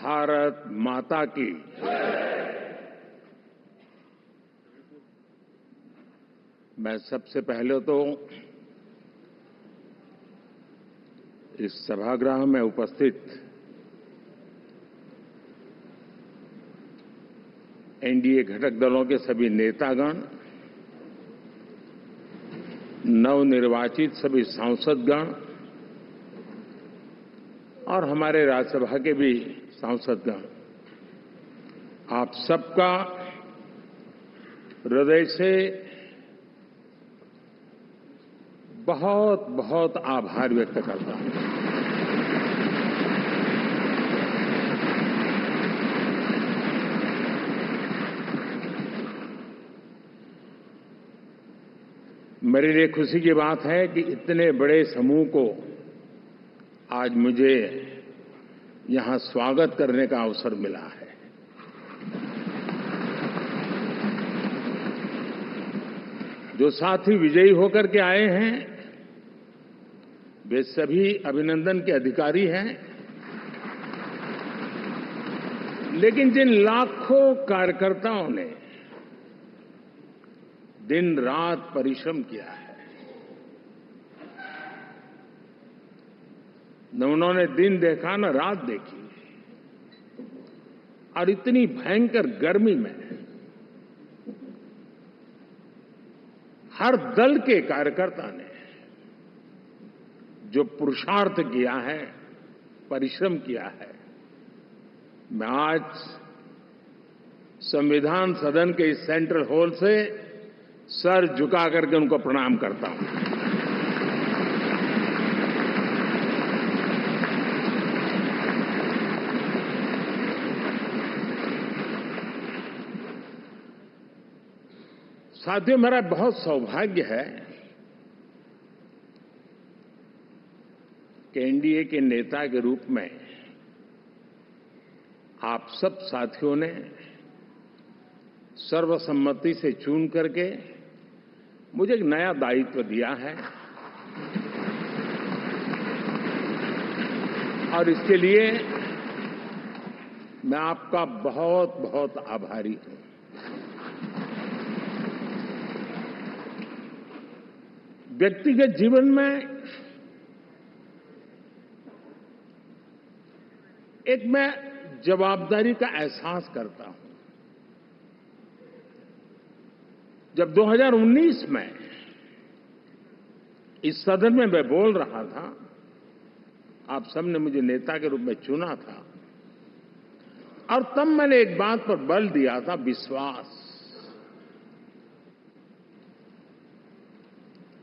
भारत माता की। मैं सबसे पहले तो इस सभागृह में उपस्थित एनडीए घटक दलों के सभी नेतागण, नवनिर्वाचित सभी सांसदगण और हमारे राज्यसभा के भी सांसदगण, आप सबका हृदय से बहुत बहुत आभार व्यक्त करता हूं। मेरे लिए खुशी की बात है कि इतने बड़े समूह को आज मुझे यहां स्वागत करने का अवसर मिला है। जो साथी विजयी होकर के आए हैं वे सभी अभिनंदन के अधिकारी हैं, लेकिन जिन लाखों कार्यकर्ताओं ने दिन रात परिश्रम किया है, न उन्होंने दिन देखा न रात देखी, और इतनी भयंकर गर्मी में हर दल के कार्यकर्ता ने जो पुरुषार्थ किया है, परिश्रम किया है, मैं आज संविधान सदन के इस सेंट्रल हॉल से सर झुका करके उनको प्रणाम करता हूं। साथियों, मेरा बहुत सौभाग्य है कि एनडीए के नेता के रूप में आप सब साथियों ने सर्वसम्मति से चुन करके मुझे एक नया दायित्व दिया है, और इसके लिए मैं आपका बहुत बहुत आभारी हूं। व्यक्तिगत जीवन में एक मैं जवाबदारी का एहसास करता हूं। जब 2019 में इस सदन में मैं बोल रहा था, आप सबने मुझे नेता के रूप में चुना था, और तब मैंने एक बात पर बल दिया था, विश्वास।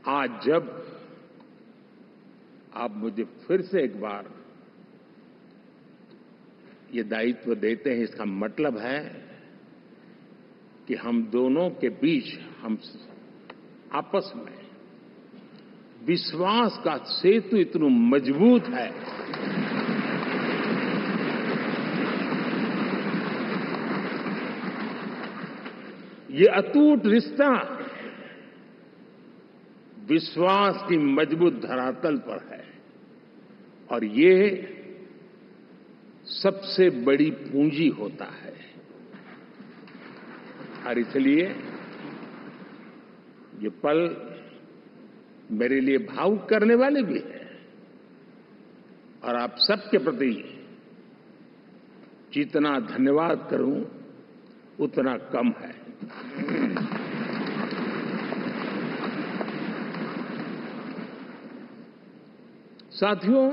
आज जब आप मुझे फिर से एक बार ये दायित्व देते हैं, इसका मतलब है कि हम दोनों के बीच, हम आपस में विश्वास का सेतु इतना मजबूत है ये अटूट रिश्ता विश्वास की मजबूत धरातल पर है, और ये सबसे बड़ी पूंजी होता है। और इसलिए ये पल मेरे लिए भावुक करने वाले भी है, और आप सबके प्रति जितना धन्यवाद करूं उतना कम है। साथियों,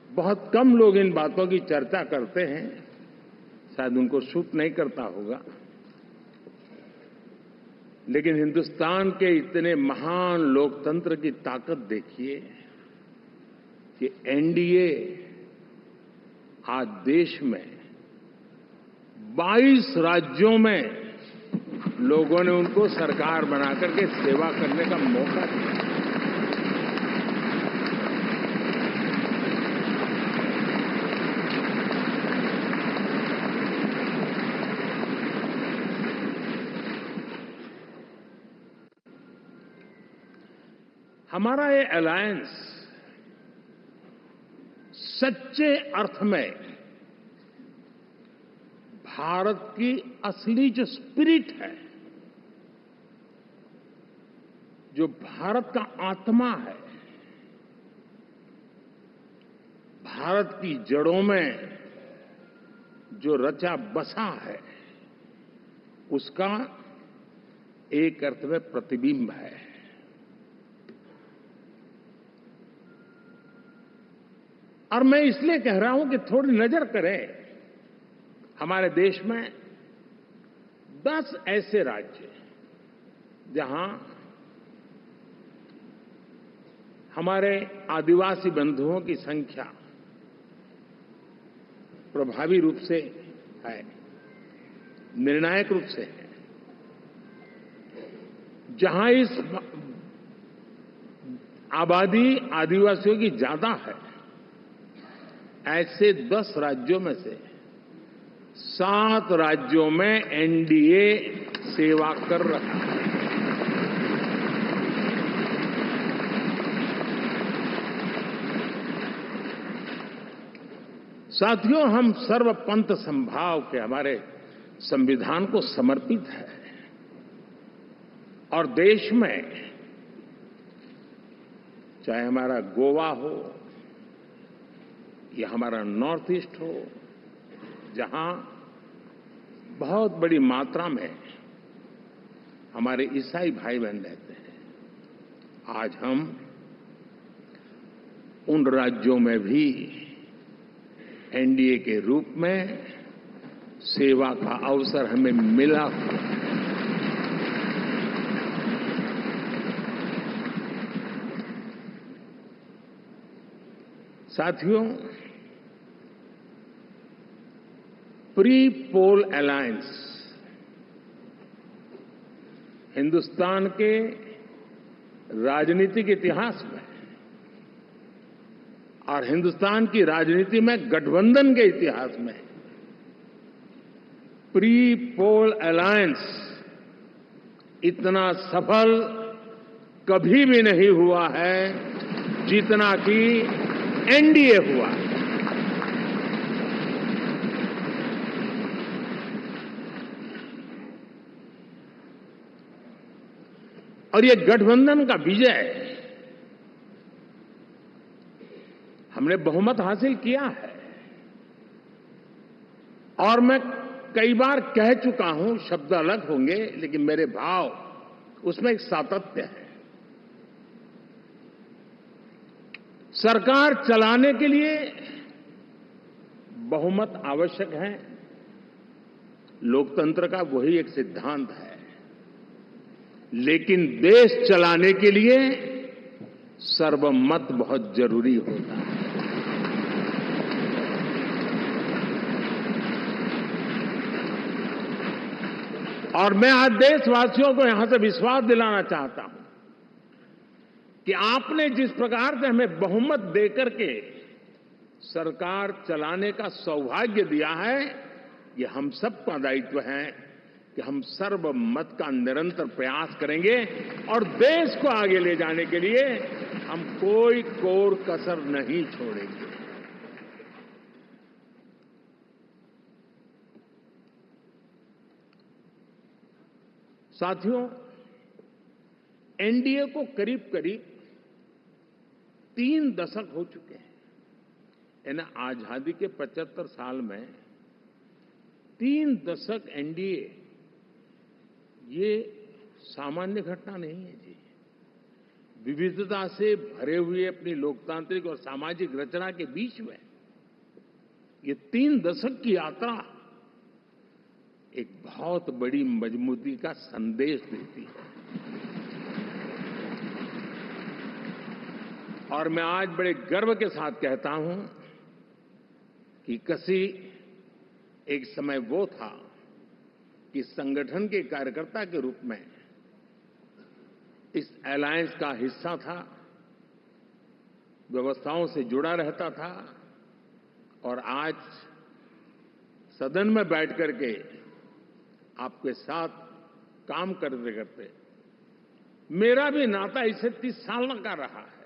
बहुत कम लोग इन बातों की चर्चा करते हैं, शायद उनको सूट नहीं करता होगा, लेकिन हिंदुस्तान के इतने महान लोकतंत्र की ताकत देखिए कि एनडीए आज देश में 22 राज्यों में लोगों ने उनको सरकार बनाकर के सेवा करने का मौका दिया। हमारा ये अलायंस सच्चे अर्थ में भारत की असली जो स्पिरिट है, जो भारत का आत्मा है, भारत की जड़ों में जो रचा बसा है, उसका एक अर्थ में प्रतिबिंब है। और मैं इसलिए कह रहा हूं कि थोड़ी नजर करें, हमारे देश में 10 ऐसे राज्य जहां हमारे आदिवासी बंधुओं की संख्या प्रभावी रूप से है, निर्णायक रूप से है, जहां इस आबादी आदिवासियों की ज्यादा है, ऐसे 10 राज्यों में से 7 राज्यों में एनडीए सेवा कर रहा है। साथियों, हम सर्वपंथ संभाव के हमारे संविधान को समर्पित है और देश में चाहे हमारा गोवा हो या हमारा नॉर्थ ईस्ट हो, जहां बहुत बड़ी मात्रा में हमारे ईसाई भाई बहन रहते हैं, आज हम उन राज्यों में भी एनडीए के रूप में सेवा का अवसर हमें मिला हुआ है। साथियों, प्री पोल अलायंस हिंदुस्तान के राजनीतिक इतिहास में और हिंदुस्तान की राजनीति में गठबंधन के इतिहास में प्री पोल अलायंस इतना सफल कभी भी नहीं हुआ है जितना कि एनडीए हुआ। और ये गठबंधन का विजय, हमने बहुमत हासिल किया है और मैं कई बार कह चुका हूं, शब्द अलग होंगे लेकिन मेरे भाव उसमें एक सातत्य है। सरकार चलाने के लिए बहुमत आवश्यक है, लोकतंत्र का वही एक सिद्धांत है, लेकिन देश चलाने के लिए सर्वमत बहुत जरूरी होता है। और मैं आज देशवासियों को यहां से विश्वास दिलाना चाहता हूं कि आपने जिस प्रकार से हमें बहुमत देकर के सरकार चलाने का सौभाग्य दिया है, ये हम सबका दायित्व है कि हम सर्वमत का निरंतर प्रयास करेंगे और देश को आगे ले जाने के लिए हम कोई कोर कसर नहीं छोड़ेंगे। साथियों, एनडीए को करीब करीब 3 दशक हो चुके हैं। यानी आजादी के 75 साल में 3 दशक एनडीए, ये सामान्य घटना नहीं है जी। विविधता से भरे हुए अपनी लोकतांत्रिक और सामाजिक रचना के बीच में ये 3 दशक की यात्रा एक बहुत बड़ी मजबूती का संदेश देती है। और मैं आज बड़े गर्व के साथ कहता हूं कि किसी एक समय वो था कि संगठन के कार्यकर्ता के रूप में इस अलायंस का हिस्सा था, व्यवस्थाओं से जुड़ा रहता था और आज सदन में बैठ करके आपके साथ काम करते करते मेरा भी नाता इससे 30 साल का रहा है।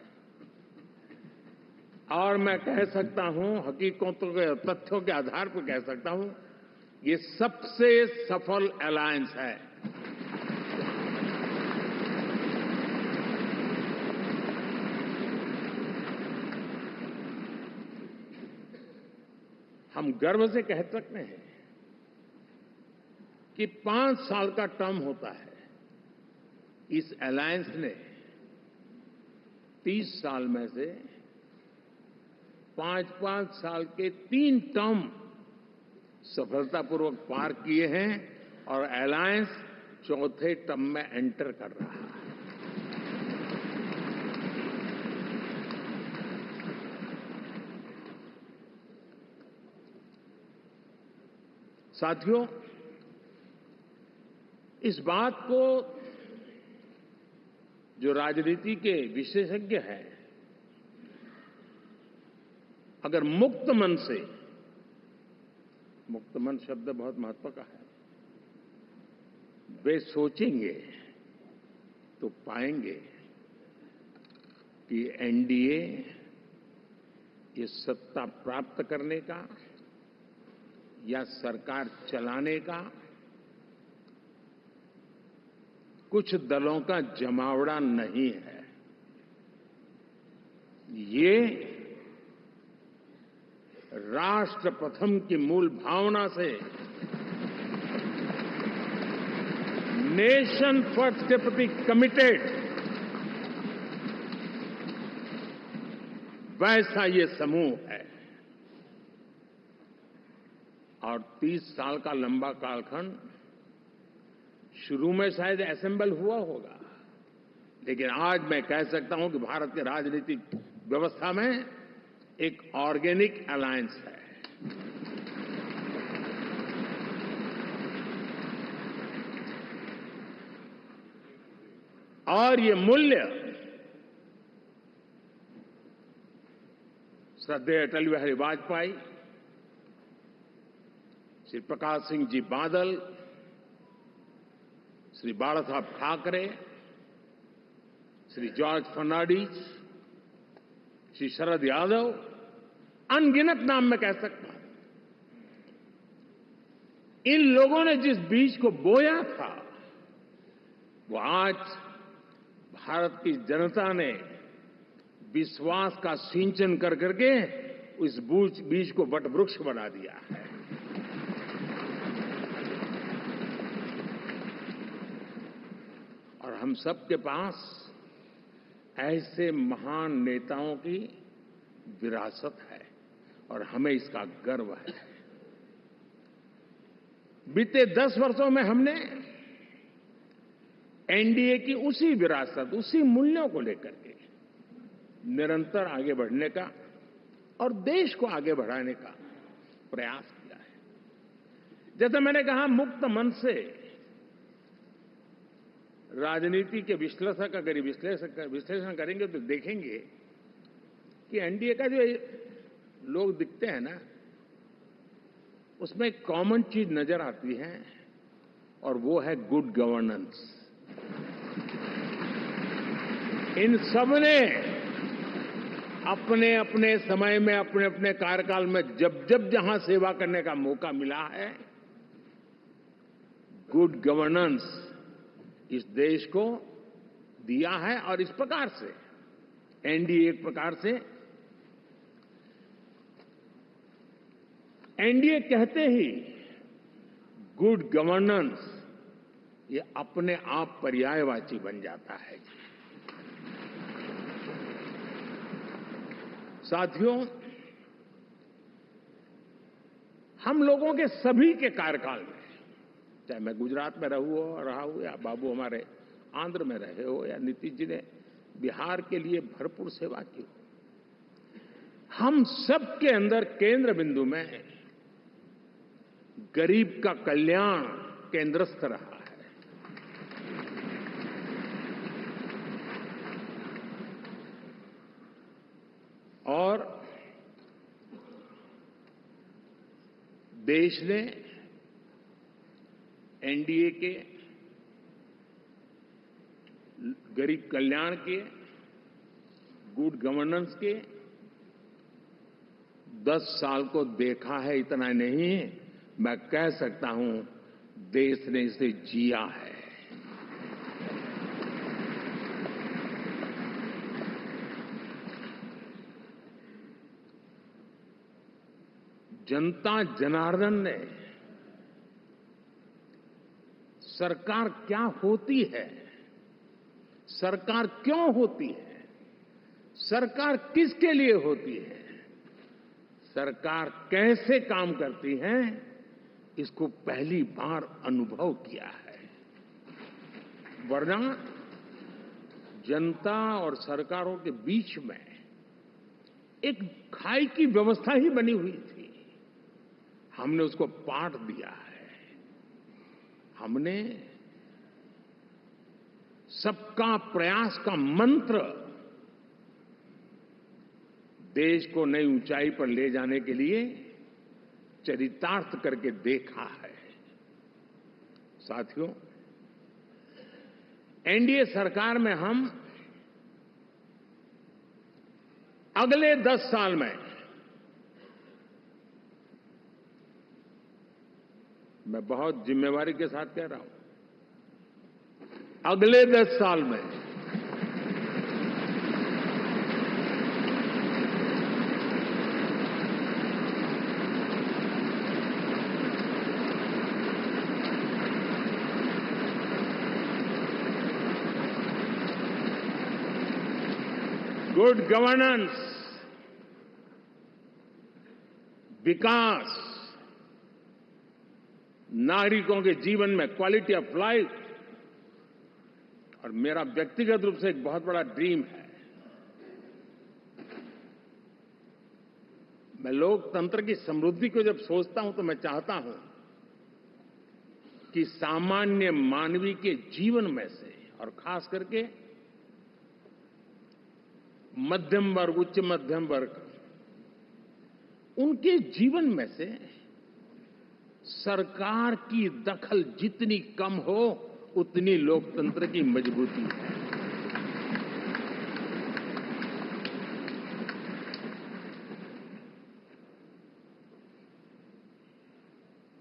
और मैं कह सकता हूं, हकीकतों के तथ्यों के आधार पर कह सकता हूं, ये सबसे सफल अलायंस है। हम गर्व से कह सकते हैं कि 5 साल का टर्म होता है। इस अलायंस ने 30 साल में से 5-5 साल के 3 टर्म सफलतापूर्वक पार किए हैं और अलायंस चौथे टर्म में एंटर कर रहा है। साथियों, इस बात को जो राजनीति के विशेषज्ञ हैं, अगर मुक्त मन से, मुक्त मन शब्द बहुत महत्व का है, वे सोचेंगे तो पाएंगे कि एनडीए ये सत्ता प्राप्त करने का या सरकार चलाने का कुछ दलों का जमावड़ा नहीं है। ये राष्ट्र प्रथम की मूल भावना से, नेशन फर्स्ट के प्रति कमिटेड, वैसा ये समूह है। और 30 साल का लंबा कालखंड शुरू में शायद असेंबल हुआ होगा, लेकिन आज मैं कह सकता हूं कि भारत के राजनीतिक व्यवस्था में एक ऑर्गेनिक अलायंस है। और ये मूल्य श्रद्धेय अटल बिहारी वाजपेयी, श्री प्रकाश सिंह जी बादल, श्री बाला साहब ठाकरे, श्री जॉर्ज फर्नांडिस, श्री शरद यादव, अनगिनत नाम मैं कह सकता हूं। इन लोगों ने जिस बीज को बोया था, वो आज भारत की जनता ने विश्वास का सिंचन कर करके उस बीज को वटवृक्ष बना दिया है। और हम सबके पास ऐसे महान नेताओं की विरासत है और हमें इसका गर्व है। बीते 10 वर्षों में हमने एनडीए की उसी विरासत, उसी मूल्यों को लेकर के निरंतर आगे बढ़ने का और देश को आगे बढ़ाने का प्रयास किया है। जैसे मैंने कहा, मुक्त मन से राजनीति के विश्लेषक अगर विश्लेषण करेंगे तो देखेंगे कि एनडीए का जो लोग दिखते हैं ना, उसमें एक कॉमन चीज नजर आती है और वो है गुड गवर्नेंस। इन सबने अपने अपने समय में, अपने अपने कार्यकाल में जब जब जहां सेवा करने का मौका मिला है, गुड गवर्नेंस इस देश को दिया है। और इस प्रकार से एनडीए एक प्रकार से, एनडीए कहते ही गुड गवर्नेंस ये अपने आप पर्यायवाची बन जाता है। साथियों, हम लोगों के सभी के कार्यकाल में, चाहे मैं गुजरात में रहा हूं या बाबू हमारे आंध्र में रहे हो या नीतीश जी ने बिहार के लिए भरपूर सेवा की हो, हम सबके अंदर केंद्र बिंदु में गरीब का कल्याण केंद्रस्थ रहा है। और देश ने एनडीए के गरीब कल्याण के, गुड गवर्नेंस के 10 साल को देखा है इतना नहीं, मैं कह सकता हूं देश ने इसे जिया है। जनता जनार्दन ने सरकार क्या होती है, सरकार क्यों होती है, सरकार किसके लिए होती है, सरकार कैसे काम करती है, इसको पहली बार अनुभव किया है। वरना जनता और सरकारों के बीच में एक खाई की व्यवस्था ही बनी हुई थी। हमने उसको पाट दिया है। हमने सबका प्रयास का मंत्र देश को नई ऊंचाई पर ले जाने के लिए चरितार्थ करके देखा है। साथियों, एनडीए सरकार में हम अगले 10 साल में, मैं बहुत जिम्मेवारी के साथ कह रहा हूं, अगले 10 साल में गुड गवर्नेंस, विकास, नागरिकों के जीवन में क्वालिटी ऑफ लाइफ, और मेरा व्यक्तिगत रूप से एक बहुत बड़ा ड्रीम है, मैं लोकतंत्र की समृद्धि को जब सोचता हूं तो मैं चाहता हूं कि सामान्य मानवीय के जीवन में से, और खास करके मध्यम वर्ग, उच्च मध्यम वर्ग, उनके जीवन में से सरकार की दखल जितनी कम हो उतनी लोकतंत्र की मजबूती है।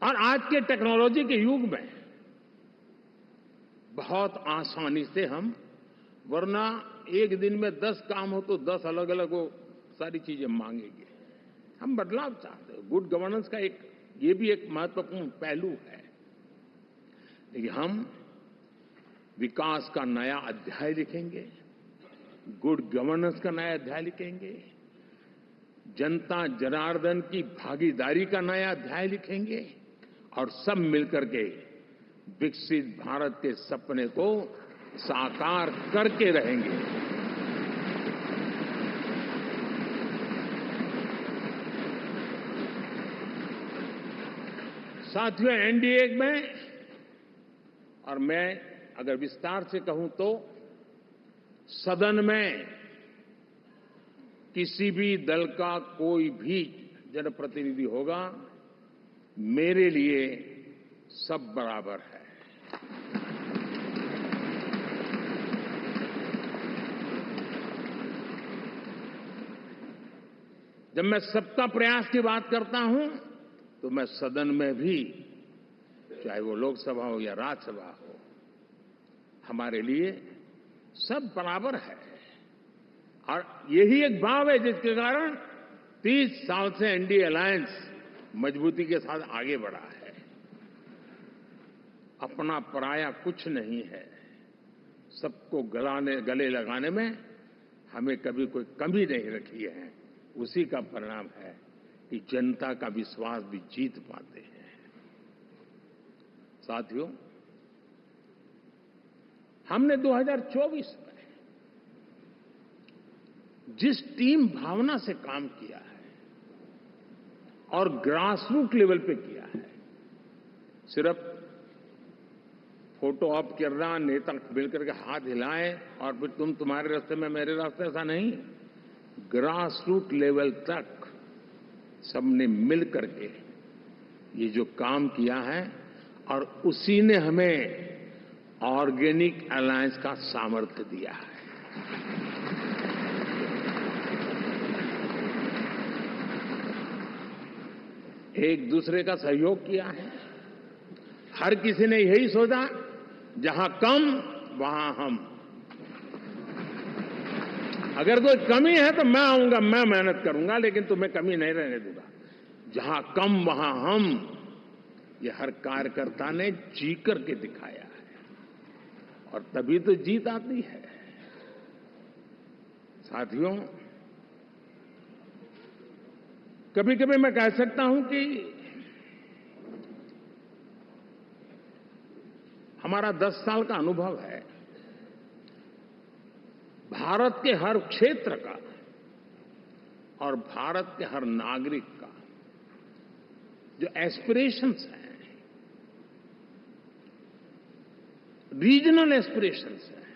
और आज के टेक्नोलॉजी के युग में बहुत आसानी से हम, वरना एक दिन में 10 काम हो तो 10 अलग अलग वो सारी चीजें मांगेंगे। हम बदलाव चाहते हैं। गुड गवर्नेंस का ये भी एक महत्वपूर्ण पहलू है। लेकिन हम विकास का नया अध्याय लिखेंगे, गुड गवर्नेंस का नया अध्याय लिखेंगे, जनता जनार्दन की भागीदारी का नया अध्याय लिखेंगे, और सब मिलकर के विकसित भारत के सपने को साकार करके रहेंगे। साथियों, एनडीए में, और मैं अगर विस्तार से कहूं तो सदन में किसी भी दल का कोई भी जनप्रतिनिधि होगा, मेरे लिए सब बराबर है। जब मैं सबका प्रयास की बात करता हूं तो मैं सदन में भी, चाहे वो लोकसभा हो या राज्यसभा हो, हमारे लिए सब बराबर है। और यही एक भाव है जिसके कारण 30 साल से एनडीए अलायंस मजबूती के साथ आगे बढ़ा है। अपना पराया कुछ नहीं है। सबको गले लगाने में हमें कभी कोई कमी नहीं रखी है। उसी का परिणाम है कि जनता का विश्वास भी जीत पाते हैं। साथियों, हमने 2024 में जिस टीम भावना से काम किया है और ग्रासरूट लेवल पे किया है, सिर्फ फोटो ऑप करना, नेता मिलकर के हाथ हिलाएं और फिर तुम्हारे रास्ते में मेरे रास्ते, ऐसा नहीं। ग्रासरूट लेवल तक सबने मिल करके ये जो काम किया है, और उसी ने हमें ऑर्गेनिक अलायंस का सामर्थ्य दिया है। एक दूसरे का सहयोग किया है। हर किसी ने यही सोचा, जहां कम वहां हम। अगर कोई कमी है तो मैं आऊंगा, मैं मेहनत करूंगा, लेकिन तुम्हें कमी नहीं रहने दूंगा। जहां कम वहां हम, ये हर कार्यकर्ता ने जी करके दिखाया है, और तभी तो जीत आती है। साथियों, कभी कभी मैं कह सकता हूं कि हमारा 10 साल का अनुभव है, भारत के हर क्षेत्र का और भारत के हर नागरिक का जो एस्पिरेशंस हैं, रीजनल एस्पिरेशंस हैं,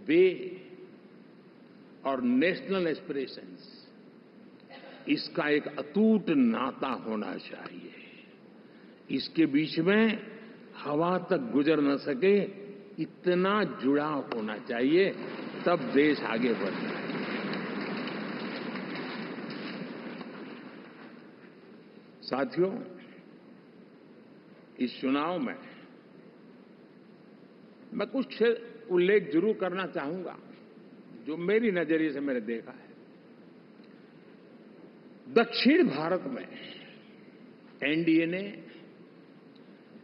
वे और नेशनल एस्पिरेशंस, इसका एक अटूट नाता होना चाहिए। इसके बीच में हवा तक गुजर न सके, इतना जुड़ाव होना चाहिए, तब देश आगे बढ़ता है। साथियों, इस चुनाव में मैं कुछ उल्लेख जरूर करना चाहूंगा, जो मेरी नजरिए से मैंने देखा है। दक्षिण भारत में एनडीए ने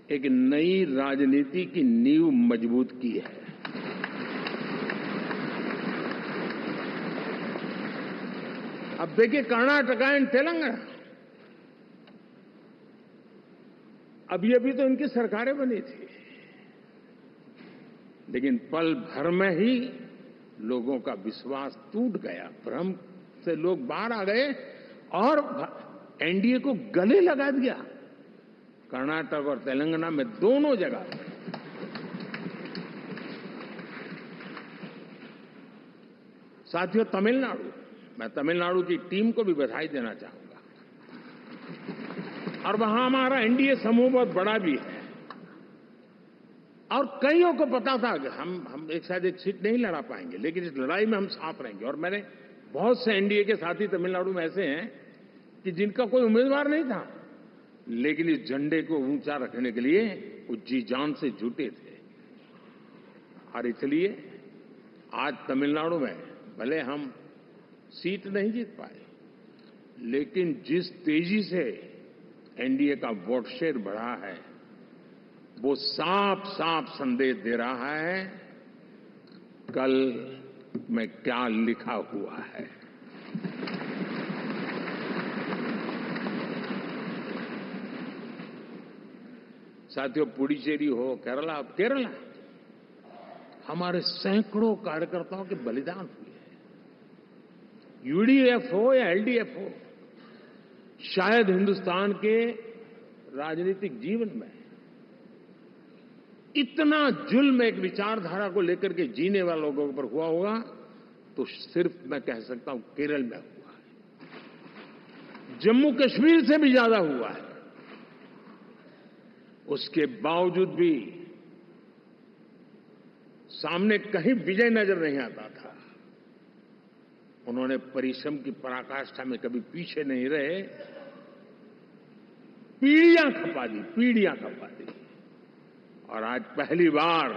एक नई राजनीति की नींव मजबूत की है। अब देखिए, कर्नाटक एंड तेलंगाना, अब ये भी तो इनकी सरकारें बनी थी, लेकिन पल भर में ही लोगों का विश्वास टूट गया, भ्रम से लोग बाहर आ गए और एनडीए को गले लगा दिया। कर्नाटक और तेलंगाना में दोनों जगह। साथियों, तमिलनाडु, मैं तमिलनाडु की टीम को भी बधाई देना चाहूंगा, और वहां हमारा एनडीए समूह बहुत बड़ा भी है, और कईयों को पता था कि हम एक साथ एक सीट नहीं लड़ा पाएंगे, लेकिन इस लड़ाई में हम साथ रहेंगे। और मैंने बहुत से एनडीए के साथी तमिलनाडु में ऐसे हैं कि जिनका कोई उम्मीदवार नहीं था, लेकिन इस झंडे को ऊंचा रखने के लिए वो जी जान से जुटे थे। और इसलिए आज तमिलनाडु में भले हम सीट नहीं जीत पाए, लेकिन जिस तेजी से एनडीए का वोट शेयर बढ़ा है, वो साफ साफ संदेश दे रहा है कल में क्या लिखा हुआ है। साथियों, पुडुचेरी हो, केरला, हमारे सैकड़ों कार्यकर्ताओं के बलिदान हुए हैं। यूडीएफ हो या एलडीएफ हो, शायद हिंदुस्तान के राजनीतिक जीवन में इतना जुल्म एक विचारधारा को लेकर के जीने वाले लोगों पर हुआ होगा तो सिर्फ मैं कह सकता हूं केरल में हुआ है। जम्मू कश्मीर से भी ज्यादा हुआ है। उसके बावजूद भी सामने कहीं विजय नजर नहीं आता था। उन्होंने परिश्रम की पराकाष्ठा में कभी पीछे नहीं रहे, पीढ़ियां खपा दी। और आज पहली बार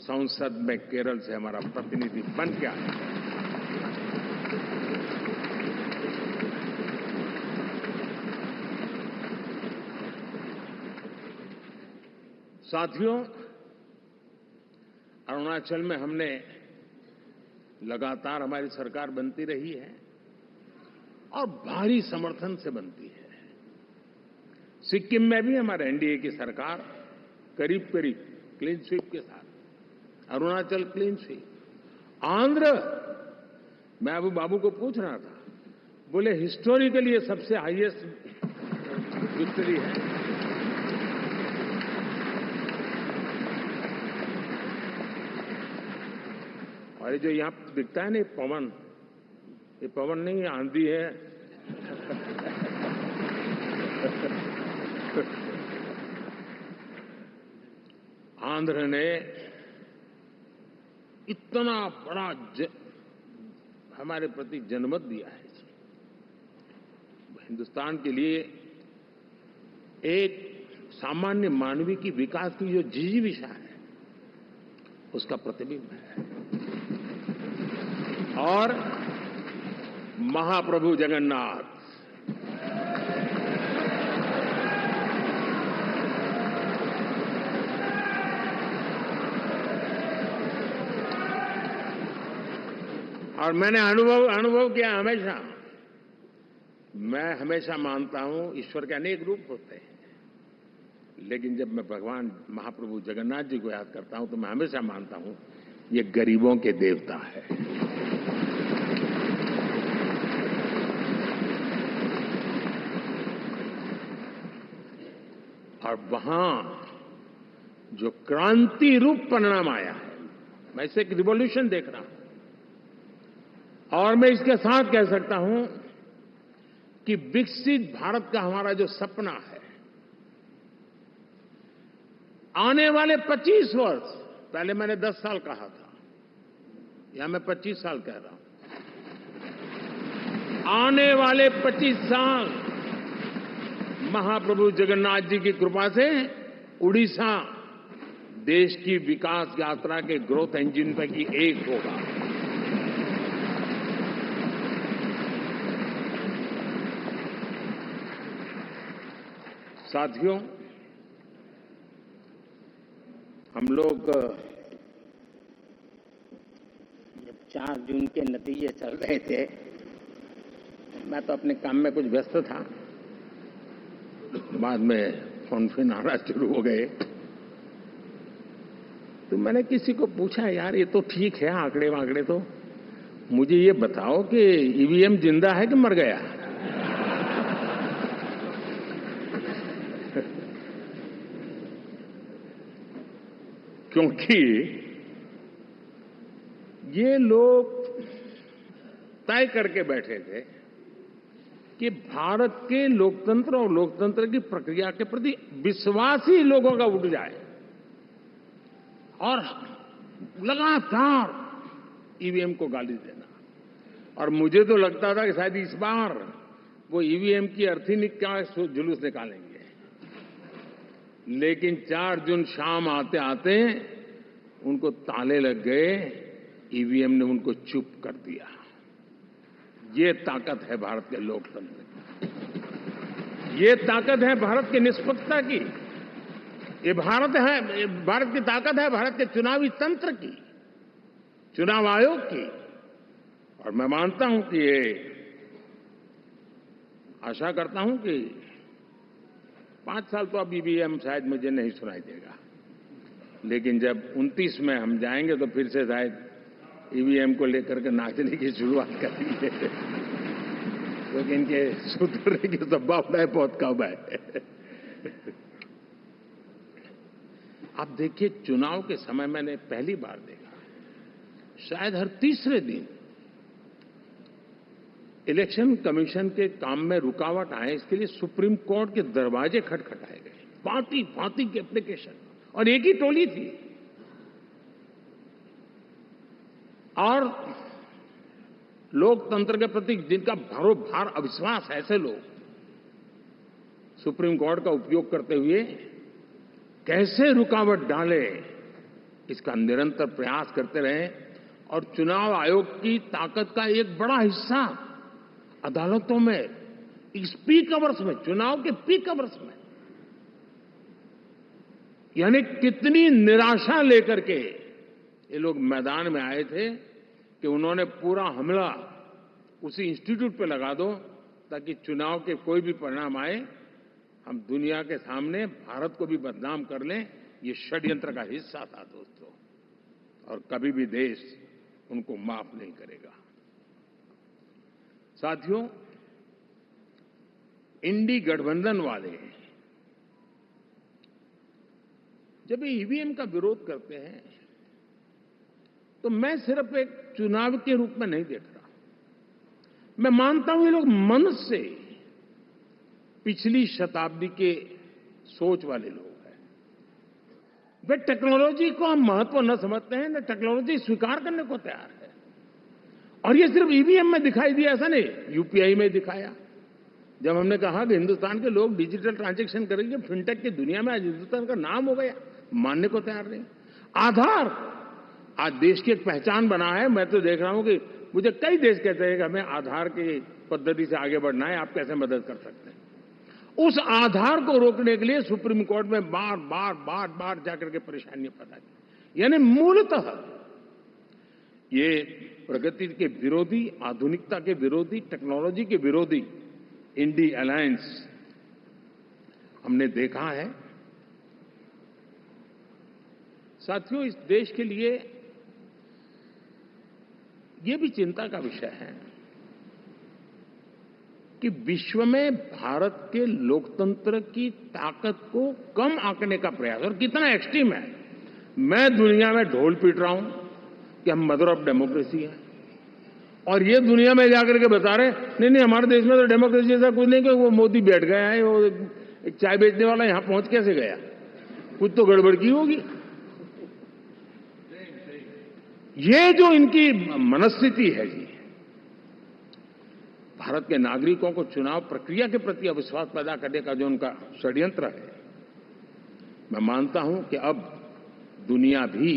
संसद में केरल से हमारा प्रतिनिधि बन के आया। साथियों, अरुणाचल में हमने लगातार, हमारी सरकार बनती रही है और भारी समर्थन से बनती है। सिक्किम में भी हमारे एनडीए की सरकार करीब करीब क्लीन स्वीप के साथ, अरुणाचल क्लीन स्वीप। आंध्र, मैं अबू बाबू को पूछ रहा था, बोले हिस्टोरिकली ये सबसे हाईएस्ट विक्ट्री है। और ये जो यहां दिखता है ना पवन, ये पवन नहीं, आंधी है। आंध्र ने इतना बड़ा हमारे प्रति जनमत दिया है। हिंदुस्तान के लिए एक सामान्य मानवीय की विकास की जो जिजीविषा है उसका प्रतिबिंब है। और महाप्रभु जगन्नाथ और मैंने अनुभव किया हमेशा। मैं हमेशा मानता हूं ईश्वर के अनेक रूप होते हैं, लेकिन जब मैं भगवान महाप्रभु जगन्नाथ जी को याद करता हूं तो मैं हमेशा मानता हूं ये गरीबों के देवता है। और वहां जो क्रांति रूप परिणाम आया है, मैं इसे एक रिवॉल्यूशन देख रहा हूं। और मैं इसके साथ कह सकता हूं कि विकसित भारत का हमारा जो सपना है, आने वाले 25 वर्ष, पहले मैंने 10 साल कहा था, या मैं 25 साल कह रहा हूं, आने वाले 25 साल महाप्रभु जगन्नाथ जी की कृपा से उड़ीसा देश की विकास यात्रा के ग्रोथ इंजन पैकी एक होगा। साथियों, हम लोग जब 4 जून के नतीजे चल रहे थे, मैं तो अपने काम में कुछ व्यस्त था। बाद में फोन आना शुरू हो गए, तो मैंने किसी को पूछा, यार ये तो ठीक है आंकड़े वांकड़े, तो मुझे ये बताओ कि ईवीएम जिंदा है कि मर गया? क्योंकि ये लोग तय करके बैठे थे कि भारत के लोकतंत्र और लोकतंत्र की प्रक्रिया के प्रति विश्वास ही लोगों का उठ जाए, और लगातार ईवीएम को गाली देना। और मुझे तो लगता था कि शायद इस बार वो ईवीएम की अर्थी का जुलूस निकालेंगे, लेकिन 4 जून शाम आते आते उनको ताले लग गए, ईवीएम ने उनको चुप कर दिया। ये ताकत है भारत के लोकतंत्र की, ये ताकत है भारत की निष्पक्षता की, ये भारत की ताकत है भारत के चुनावी तंत्र की, चुनाव आयोग की। और मैं मानता हूं कि ये आशा करता हूं कि 5 साल तो अब ईवीएम शायद मुझे नहीं सुनाई देगा, लेकिन जब 29 में हम जाएंगे तो फिर से शायद ईवीएम को लेकर के नाचने की शुरुआत करेंगे, क्योंकि इनके सुधरने की संभावना बहुत कम है। आप देखिए, चुनाव के समय मैंने पहली बार देखा, शायद हर तीसरे दिन इलेक्शन कमीशन के काम में रुकावट आए, इसके लिए सुप्रीम कोर्ट के दरवाजे खटखटाए गए, भांति भांति की एप्लीकेशन, और एक ही टोली थी। और लोकतंत्र के प्रति जिनका भरोभार अविश्वास है, ऐसे लोग सुप्रीम कोर्ट का उपयोग करते हुए कैसे रुकावट डाले, इसका निरंतर प्रयास करते रहे। और चुनाव आयोग की ताकत का एक बड़ा हिस्सा अदालतों में, इस पीक अवर्स में, चुनाव के पीक अवर्स में, यानी कितनी निराशा लेकर के ये लोग मैदान में आए थे कि उन्होंने पूरा हमला उसी इंस्टीट्यूट पे लगा दो ताकि चुनाव के कोई भी परिणाम आए, हम दुनिया के सामने भारत को भी बदनाम कर लें। ये षड्यंत्र का हिस्सा था दोस्तों, और कभी भी देश उनको माफ नहीं करेगा। साथियों, इंडी गठबंधन वाले जब ईवीएम का विरोध करते हैं तो मैं सिर्फ एक चुनाव के रूप में नहीं देख रहा। मैं मानता हूं ये लोग मन से पिछली शताब्दी के सोच वाले लोग हैं। वे टेक्नोलॉजी को हम महत्व न समझते हैं, न टेक्नोलॉजी स्वीकार करने को तैयार है। और ये सिर्फ ईवीएम में दिखाई दिया, ऐसा नहीं, यूपीआई में दिखाया, जब हमने कहा कि हिंदुस्तान के लोग डिजिटल ट्रांजैक्शन करेंगे, फिनटेक की दुनिया में आज हिंदुस्तान का नाम हो गया, मानने को तैयार नहीं। आधार आज देश की एक पहचान बना है। मैं तो देख रहा हूं कि मुझे कई देश कहते हैं कि हमें आधार की पद्धति से आगे बढ़ना है, आप कैसे मदद कर सकते हैं। उस आधार को रोकने के लिए सुप्रीम कोर्ट में बार बार जाकर के परेशानियां पैदा की। यानी मूलतः ये प्रगति के विरोधी, आधुनिकता के विरोधी, टेक्नोलॉजी के विरोधी इंडी अलायंस हमने देखा है। साथियों, इस देश के लिए ये भी चिंता का विषय है कि विश्व में भारत के लोकतंत्र की ताकत को कम आंकने का प्रयास, और कितना एक्सट्रीम है। मैं दुनिया में ढोल पीट रहा हूं कि हम मदर ऑफ डेमोक्रेसी है, और ये दुनिया में जाकर के बता रहे नहीं हमारे देश में तो डेमोक्रेसी जैसा कुछ नहीं, कि वो मोदी बैठ गया है, वो एक चाय बेचने वाला यहां पहुंच कैसे गया, कुछ तो गड़बड़ की होगी। ये जो इनकी मनस्थिति है जी, भारत के नागरिकों को चुनाव प्रक्रिया के प्रति अविश्वास पैदा करने का जो उनका षड्यंत्र है, मैं मानता हूं कि अब दुनिया भी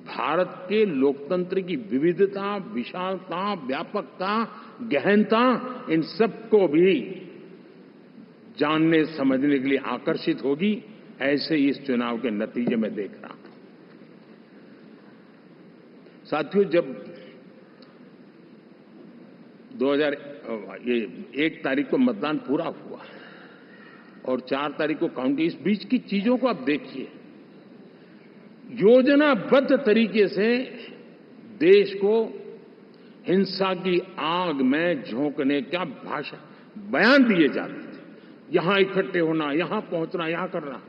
भारत के लोकतंत्र की विविधता, विशालता, व्यापकता, गहनता, इन सबको भी जानने समझने के लिए आकर्षित होगी। ऐसे ही इस चुनाव के नतीजे में देख रहा हूं। साथियों, जब 1 तारीख को मतदान पूरा हुआ और 4 तारीख को काउंटिंग, इस बीच की चीजों को आप देखिए। योजनाबद्ध तरीके से देश को हिंसा की आग में झोंकने का बयान दिए जाते थे। यहां इकट्ठे होना, यहां पहुंचना, यहां करना।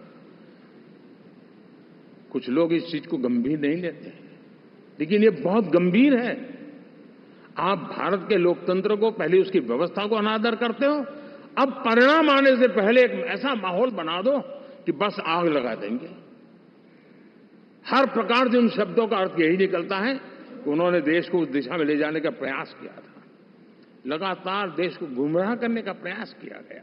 कुछ लोग इस चीज को गंभीर नहीं लेते, लेकिन ये बहुत गंभीर है। आप भारत के लोकतंत्र को, पहले उसकी व्यवस्था को अनादर करते हो, अब परिणाम आने से पहले एक ऐसा माहौल बना दो कि बस आग लगा देंगे। हर प्रकार से उन शब्दों का अर्थ यही निकलता है कि उन्होंने देश को उस दिशा में ले जाने का प्रयास किया था। लगातार देश को गुमराह करने का प्रयास किया गया,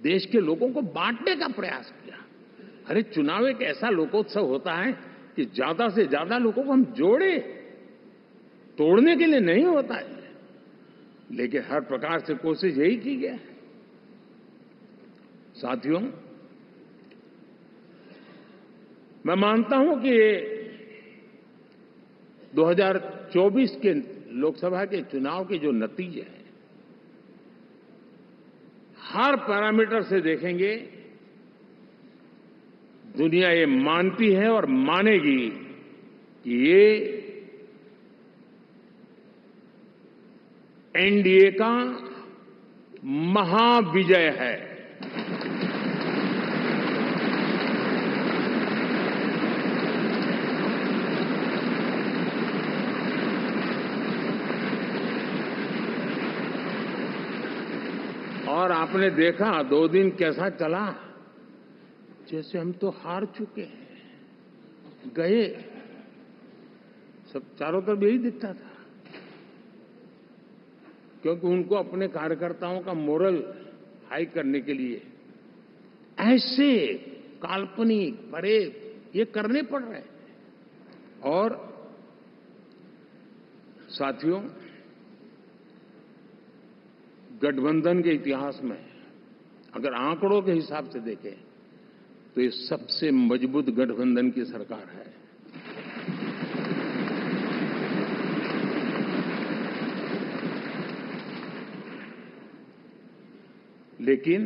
देश के लोगों को बांटने का प्रयास किया। अरे, चुनाव एक ऐसा लोकोत्सव होता है कि ज्यादा से ज्यादा लोगों को हम जोड़े, तोड़ने के लिए नहीं होता है। लेकिन हर प्रकार से कोशिश यही की गई। साथियों, मैं मानता हूं कि 2024 के लोकसभा के चुनाव के जो नतीजे हैं, हर पैरामीटर से देखेंगे, दुनिया ये मानती है और मानेगी कि ये एनडीए का महाविजय है। और आपने देखा 2 दिन कैसा चला, जैसे हम तो हार चुके हैं, गए। सब चारों तरफ यही दिखता था, क्योंकि उनको अपने कार्यकर्ताओं का मोरल हाई करने के लिए ऐसे काल्पनिक परेड ये करने पड़ रहे हैं। और साथियों, गठबंधन के इतिहास में अगर आंकड़ों के हिसाब से देखें तो ये सबसे मजबूत गठबंधन की सरकार है। लेकिन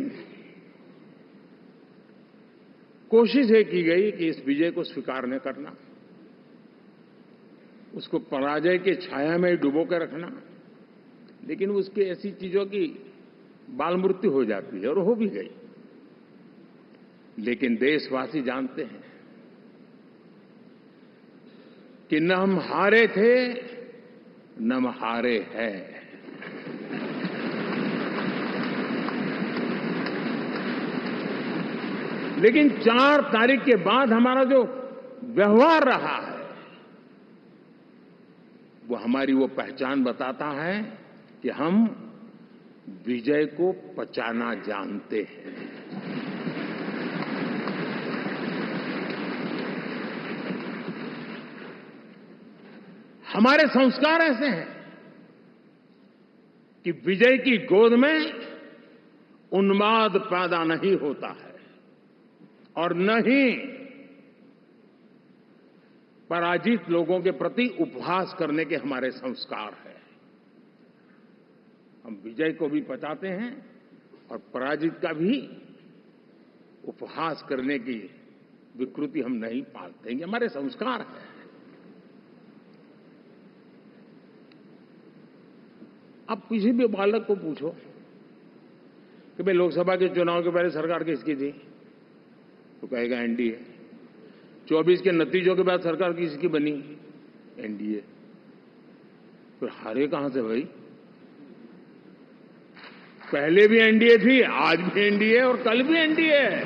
कोशिश ये की गई कि इस विजय को स्वीकार न करना, उसको पराजय के छाया में डुबो के रखना। लेकिन उसकी ऐसी चीजों की बाल मृत्यु हो जाती है, और हो भी गई। लेकिन देशवासी जानते हैं कि न हम हारे थे, न हम हारे हैं। लेकिन 4 तारीख के बाद हमारा जो व्यवहार रहा है, वो हमारी वो पहचान बताता है कि हम विजय को पचाना जानते हैं। हमारे संस्कार ऐसे हैं कि विजय की गोद में उन्माद पैदा नहीं होता है और न ही पराजित लोगों के प्रति उपहास करने के हमारे संस्कार हैं। हम विजय को भी पचाते हैं और पराजित का भी उपहास करने की विकृति हम नहीं पालते। ये हमारे संस्कार हैं। अब किसी भी बालक को पूछो कि भाई लोकसभा के चुनाव के पहले सरकार किसकी थी, तो कहेगा एनडीए। 24 के नतीजों के बाद सरकार किसकी बनी, एनडीए। फिर हारे कहां से भाई? पहले भी एनडीए थी, आज भी एनडीए और कल भी एनडीए है।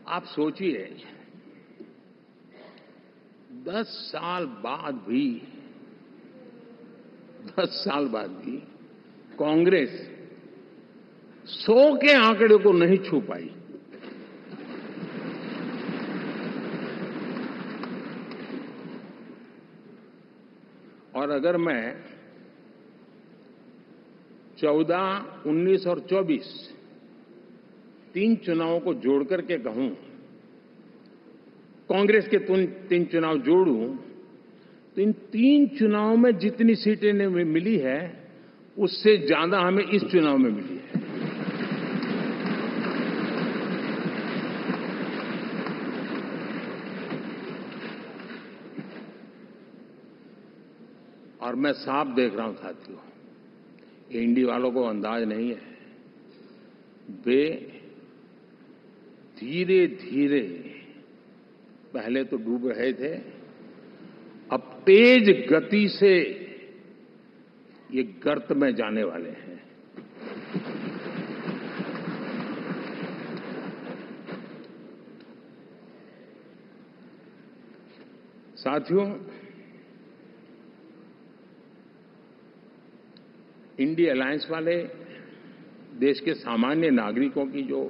आप सोचिए 10 साल बाद भी कांग्रेस 100 के आंकड़े को नहीं छू पाई। और अगर मैं 14, 19 और 24 तीन चुनावों को जोड़ करके कहूं, कांग्रेस के 3 चुनाव जोड़ूं, तो इन 3 चुनावों में जितनी सीटें मिली है उससे ज्यादा हमें इस चुनाव में मिली है। और मैं साफ देख रहा हूं साथियों, एनडीए वालों को अंदाज नहीं है। वे धीरे धीरे पहले तो डूब रहे थे, अब तेज गति से ये गर्त में जाने वाले हैं। साथियों, इंडिया अलायंस वाले देश के सामान्य नागरिकों की जो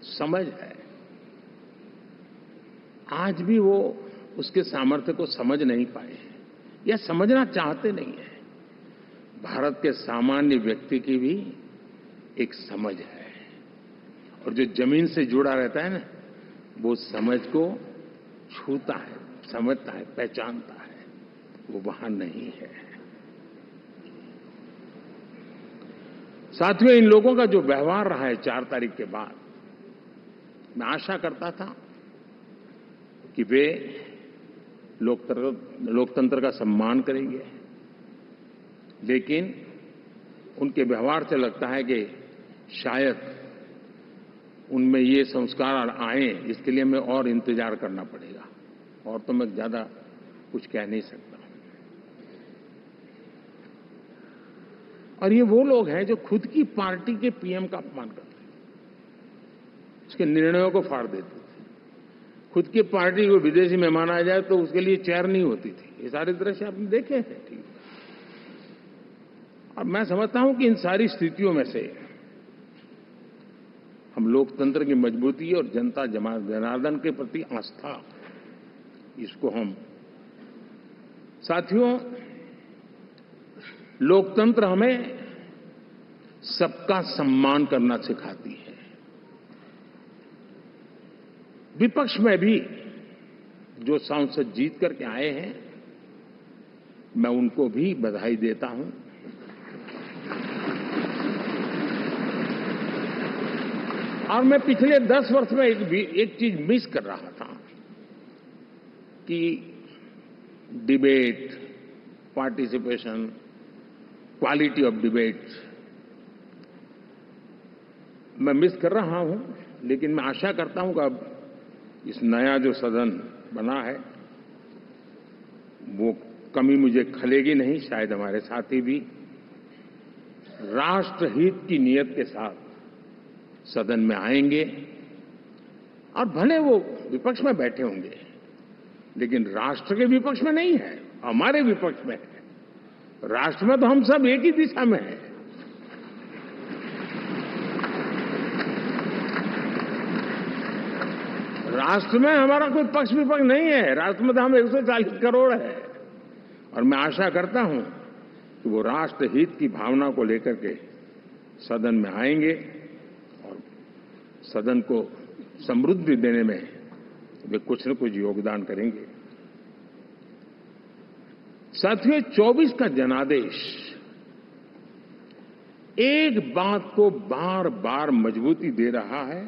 समझ है, आज भी वो उसके सामर्थ्य को समझ नहीं पाए हैं या समझना चाहते नहीं है। भारत के सामान्य व्यक्ति की भी एक समझ है और जो जमीन से जुड़ा रहता है ना, वो समझ को छूता है, समझता है, पहचानता है, वो वहां नहीं है। साथियों, इन लोगों का जो व्यवहार रहा है 4 तारीख के बाद, मैं आशा करता था कि वे लोकतंत्र का सम्मान करेंगे, लेकिन उनके व्यवहार से लगता है कि शायद उनमें ये संस्कार आए, इसके लिए हमें और इंतजार करना पड़ेगा। और तो मैं ज्यादा कुछ कह नहीं सकता। और ये वो लोग हैं जो खुद की पार्टी के पीएम का अपमान करते हैं, उसके निर्णयों को फाड़ देते थे। खुद की पार्टी को विदेशी मेहमान आ जाए तो उसके लिए चेयर नहीं होती थी। ये सारे दृश्य आपने देखे हैं। ठीक, और मैं समझता हूं कि इन सारी स्थितियों में से हम लोकतंत्र की मजबूती और जनता जनार्दन के प्रति आस्था, इसको हम, साथियों, लोकतंत्र हमें सबका सम्मान करना सिखाती है। विपक्ष में भी जो सांसद जीत करके आए हैं, मैं उनको भी बधाई देता हूं। और मैं पिछले 10 वर्ष में एक चीज मिस कर रहा था कि debate, participation, quality of debate मैं मिस कर रहा हूं। लेकिन मैं आशा करता हूं कि अब इस नया जो सदन बना है, वो कमी मुझे खलेगी नहीं। शायद हमारे साथी भी राष्ट्रहित की नियत के साथ सदन में आएंगे और भले वो विपक्ष में बैठे होंगे, लेकिन राष्ट्र के विपक्ष में नहीं है, हमारे विपक्ष में है। राष्ट्र में तो हम सब एक ही दिशा में हैं। राष्ट्र में हमारा कोई पक्ष विपक्ष नहीं है। राष्ट्र में तो हम 140 करोड़ है। और मैं आशा करता हूं कि वो राष्ट्र हित की भावना को लेकर के सदन में आएंगे और सदन को समृद्धि देने में वे कुछ न कुछ योगदान करेंगे। साथियों, 24 का जनादेश एक बात को बार बार मजबूती दे रहा है,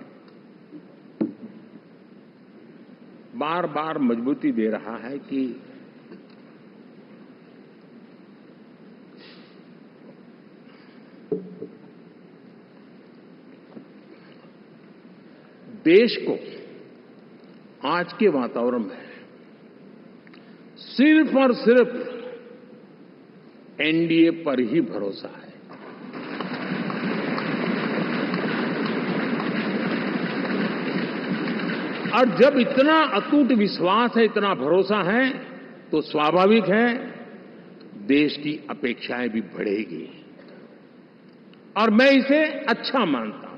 बार बार मजबूती दे रहा है कि देश को आज के वातावरण में सिर्फ और सिर्फ एनडीए पर ही भरोसा है। और जब इतना अटूट विश्वास है, इतना भरोसा है, तो स्वाभाविक है देश की अपेक्षाएं भी बढ़ेगी। और मैं इसे अच्छा मानता हूं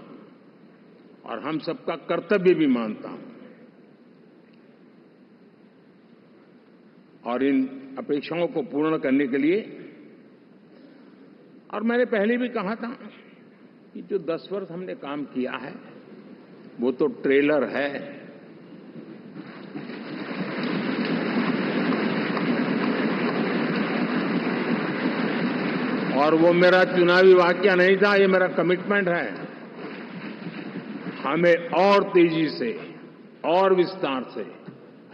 और हम सबका कर्तव्य भी मानता हूं। और इन अपेक्षाओं को पूर्ण करने के लिए, और मैंने पहले भी कहा था कि जो 10 वर्ष हमने काम किया है वो तो ट्रेलर है। और वो मेरा चुनावी वाक्य नहीं था, ये मेरा कमिटमेंट है। हमें और तेजी से, और विस्तार से,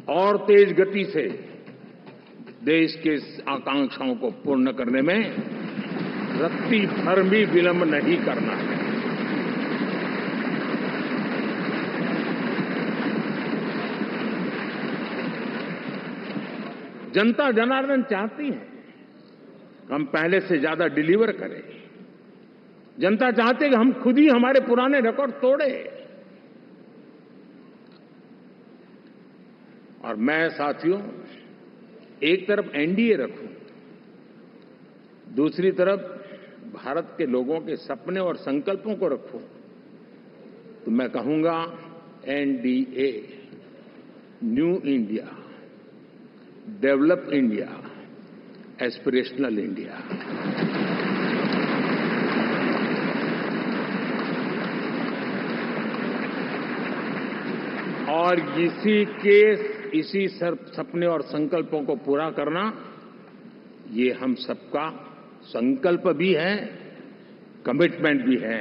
और तेज गति से देश के आकांक्षाओं को पूर्ण करने में रत्ती भर भी विलंब नहीं करना है। जनता जनार्दन चाहती है हम पहले से ज्यादा डिलीवर करें। जनता चाहती है कि हम खुद ही हमारे पुराने रिकॉर्ड तोड़े। और मैं साथियों, एक तरफ एनडीए रखूं, दूसरी तरफ भारत के लोगों के सपने और संकल्पों को रखूं, तो मैं कहूंगा NDA, new India, develop India, aspirational India. और इसी सपने और संकल्पों को पूरा करना, ये हम सबका संकल्प भी है, कमिटमेंट भी है,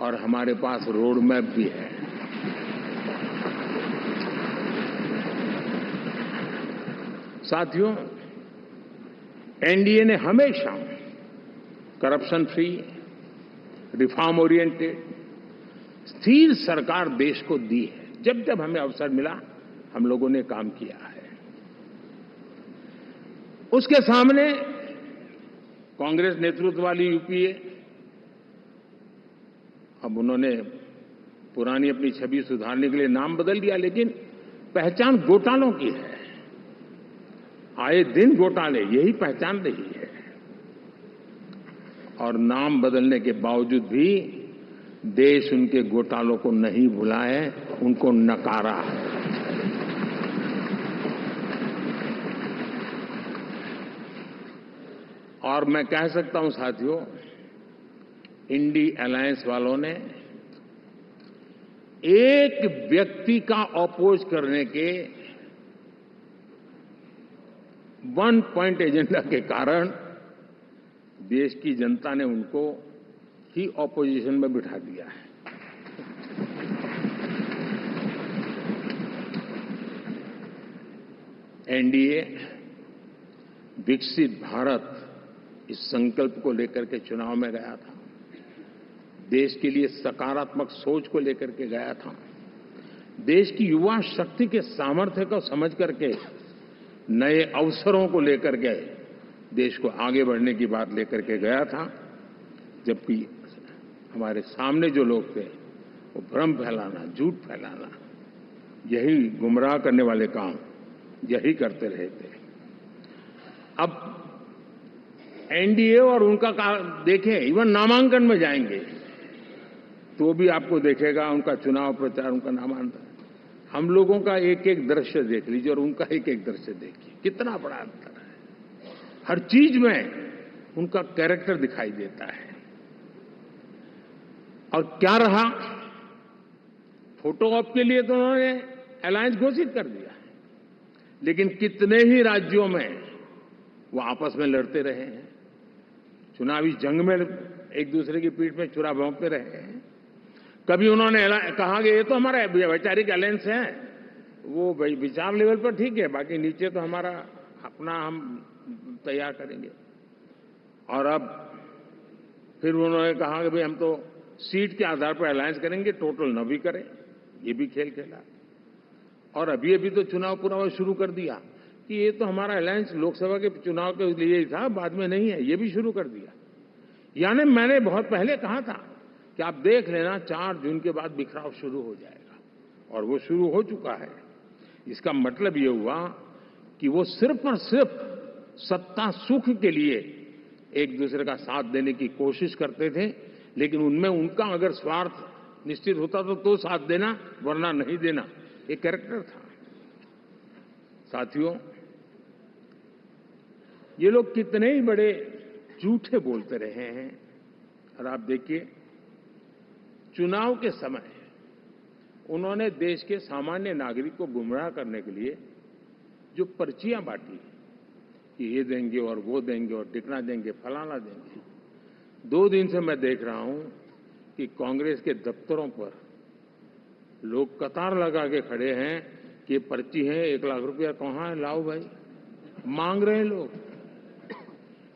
और हमारे पास रोड मैप भी है। साथियों, एनडीए ने हमेशा करप्शन फ्री, रिफॉर्म ओरिएंटेड, स्थिर सरकार देश को दी है। जब जब हमें अवसर मिला, हम लोगों ने काम किया है। उसके सामने कांग्रेस नेतृत्व वाली यूपीए, अब उन्होंने पुरानी अपनी छवि सुधारने के लिए नाम बदल दिया, लेकिन पहचान घोटालों की है। आए दिन घोटाले, यही पहचान रही है। और नाम बदलने के बावजूद भी देश उनके घोटालों को नहीं भुला है, उनको नकारा है। और मैं कह सकता हूं साथियों, इंडी अलायंस वालों ने एक व्यक्ति का अपोज करने के वन पॉइंट एजेंडा के कारण देश की जनता ने उनको ही ऑपोजिशन में बिठा दिया है। एनडीए विकसित भारत, इस संकल्प को लेकर के चुनाव में गया था। देश के लिए सकारात्मक सोच को लेकर के गया था। देश की युवा शक्ति के सामर्थ्य को समझ करके नए अवसरों को लेकर के देश को आगे बढ़ने की बात लेकर के गया था। जबकि हमारे सामने जो लोग थे, वो भ्रम फैलाना, झूठ फैलाना, यही गुमराह करने वाले काम यही करते रहे थे। अब एनडीए और उनका देखें, इवन नामांकन में जाएंगे तो भी आपको देखेगा उनका चुनाव प्रचार, उनका नामांकन, हम लोगों का एक एक दृश्य देख लीजिए और उनका एक एक दृश्य देखिए, कितना बड़ा अंतर है। हर चीज में उनका कैरेक्टर दिखाई देता है। और क्या रहा, फोटो ऑप के लिए तो उन्होंने अलायंस घोषित कर दिया, लेकिन कितने ही राज्यों में वो आपस में लड़ते रहे हैं, चुनावी जंग में एक दूसरे की पीठ में छुरा भोंकते रहे हैं। कभी उन्होंने कहा कि ये तो हमारा वैचारिक अलायंस है, वो विचार लेवल पर ठीक है, बाकी नीचे तो हमारा अपना हम तैयार करेंगे। और अब फिर उन्होंने कहा कि भाई हम तो सीट के आधार पर अलायंस करेंगे, टोटल न भी करें, ये भी खेल खेला। और अभी अभी तो चुनाव पूरा शुरू कर दिया कि ये तो हमारा अलायंस लोकसभा के चुनाव के लिए ही था, बाद में नहीं है, ये भी शुरू कर दिया। यानी मैंने बहुत पहले कहा था कि आप देख लेना 4 जून के बाद बिखराव शुरू हो जाएगा, और वो शुरू हो चुका है। इसका मतलब ये हुआ कि वो सिर्फ और सिर्फ सत्ता सुख के लिए एक दूसरे का साथ देने की कोशिश करते थे, लेकिन उनमें उनका अगर स्वार्थ निश्चित होता तो साथ देना, वरना नहीं देना, एक कैरेक्टर था। साथियों, ये लोग कितने ही बड़े झूठे बोलते रहे हैं। और आप देखिए, चुनाव के समय उन्होंने देश के सामान्य नागरिक को गुमराह करने के लिए जो पर्चियां बांटी कि ये देंगे और वो देंगे और टिकना देंगे, फलाना देंगे, 2 दिन से मैं देख रहा हूं कि कांग्रेस के दफ्तरों पर लोग कतार लगा के खड़े हैं कि ये पर्ची है, 1 लाख रुपया कहां है, लाओ भाई, मांग रहे हैं लोग।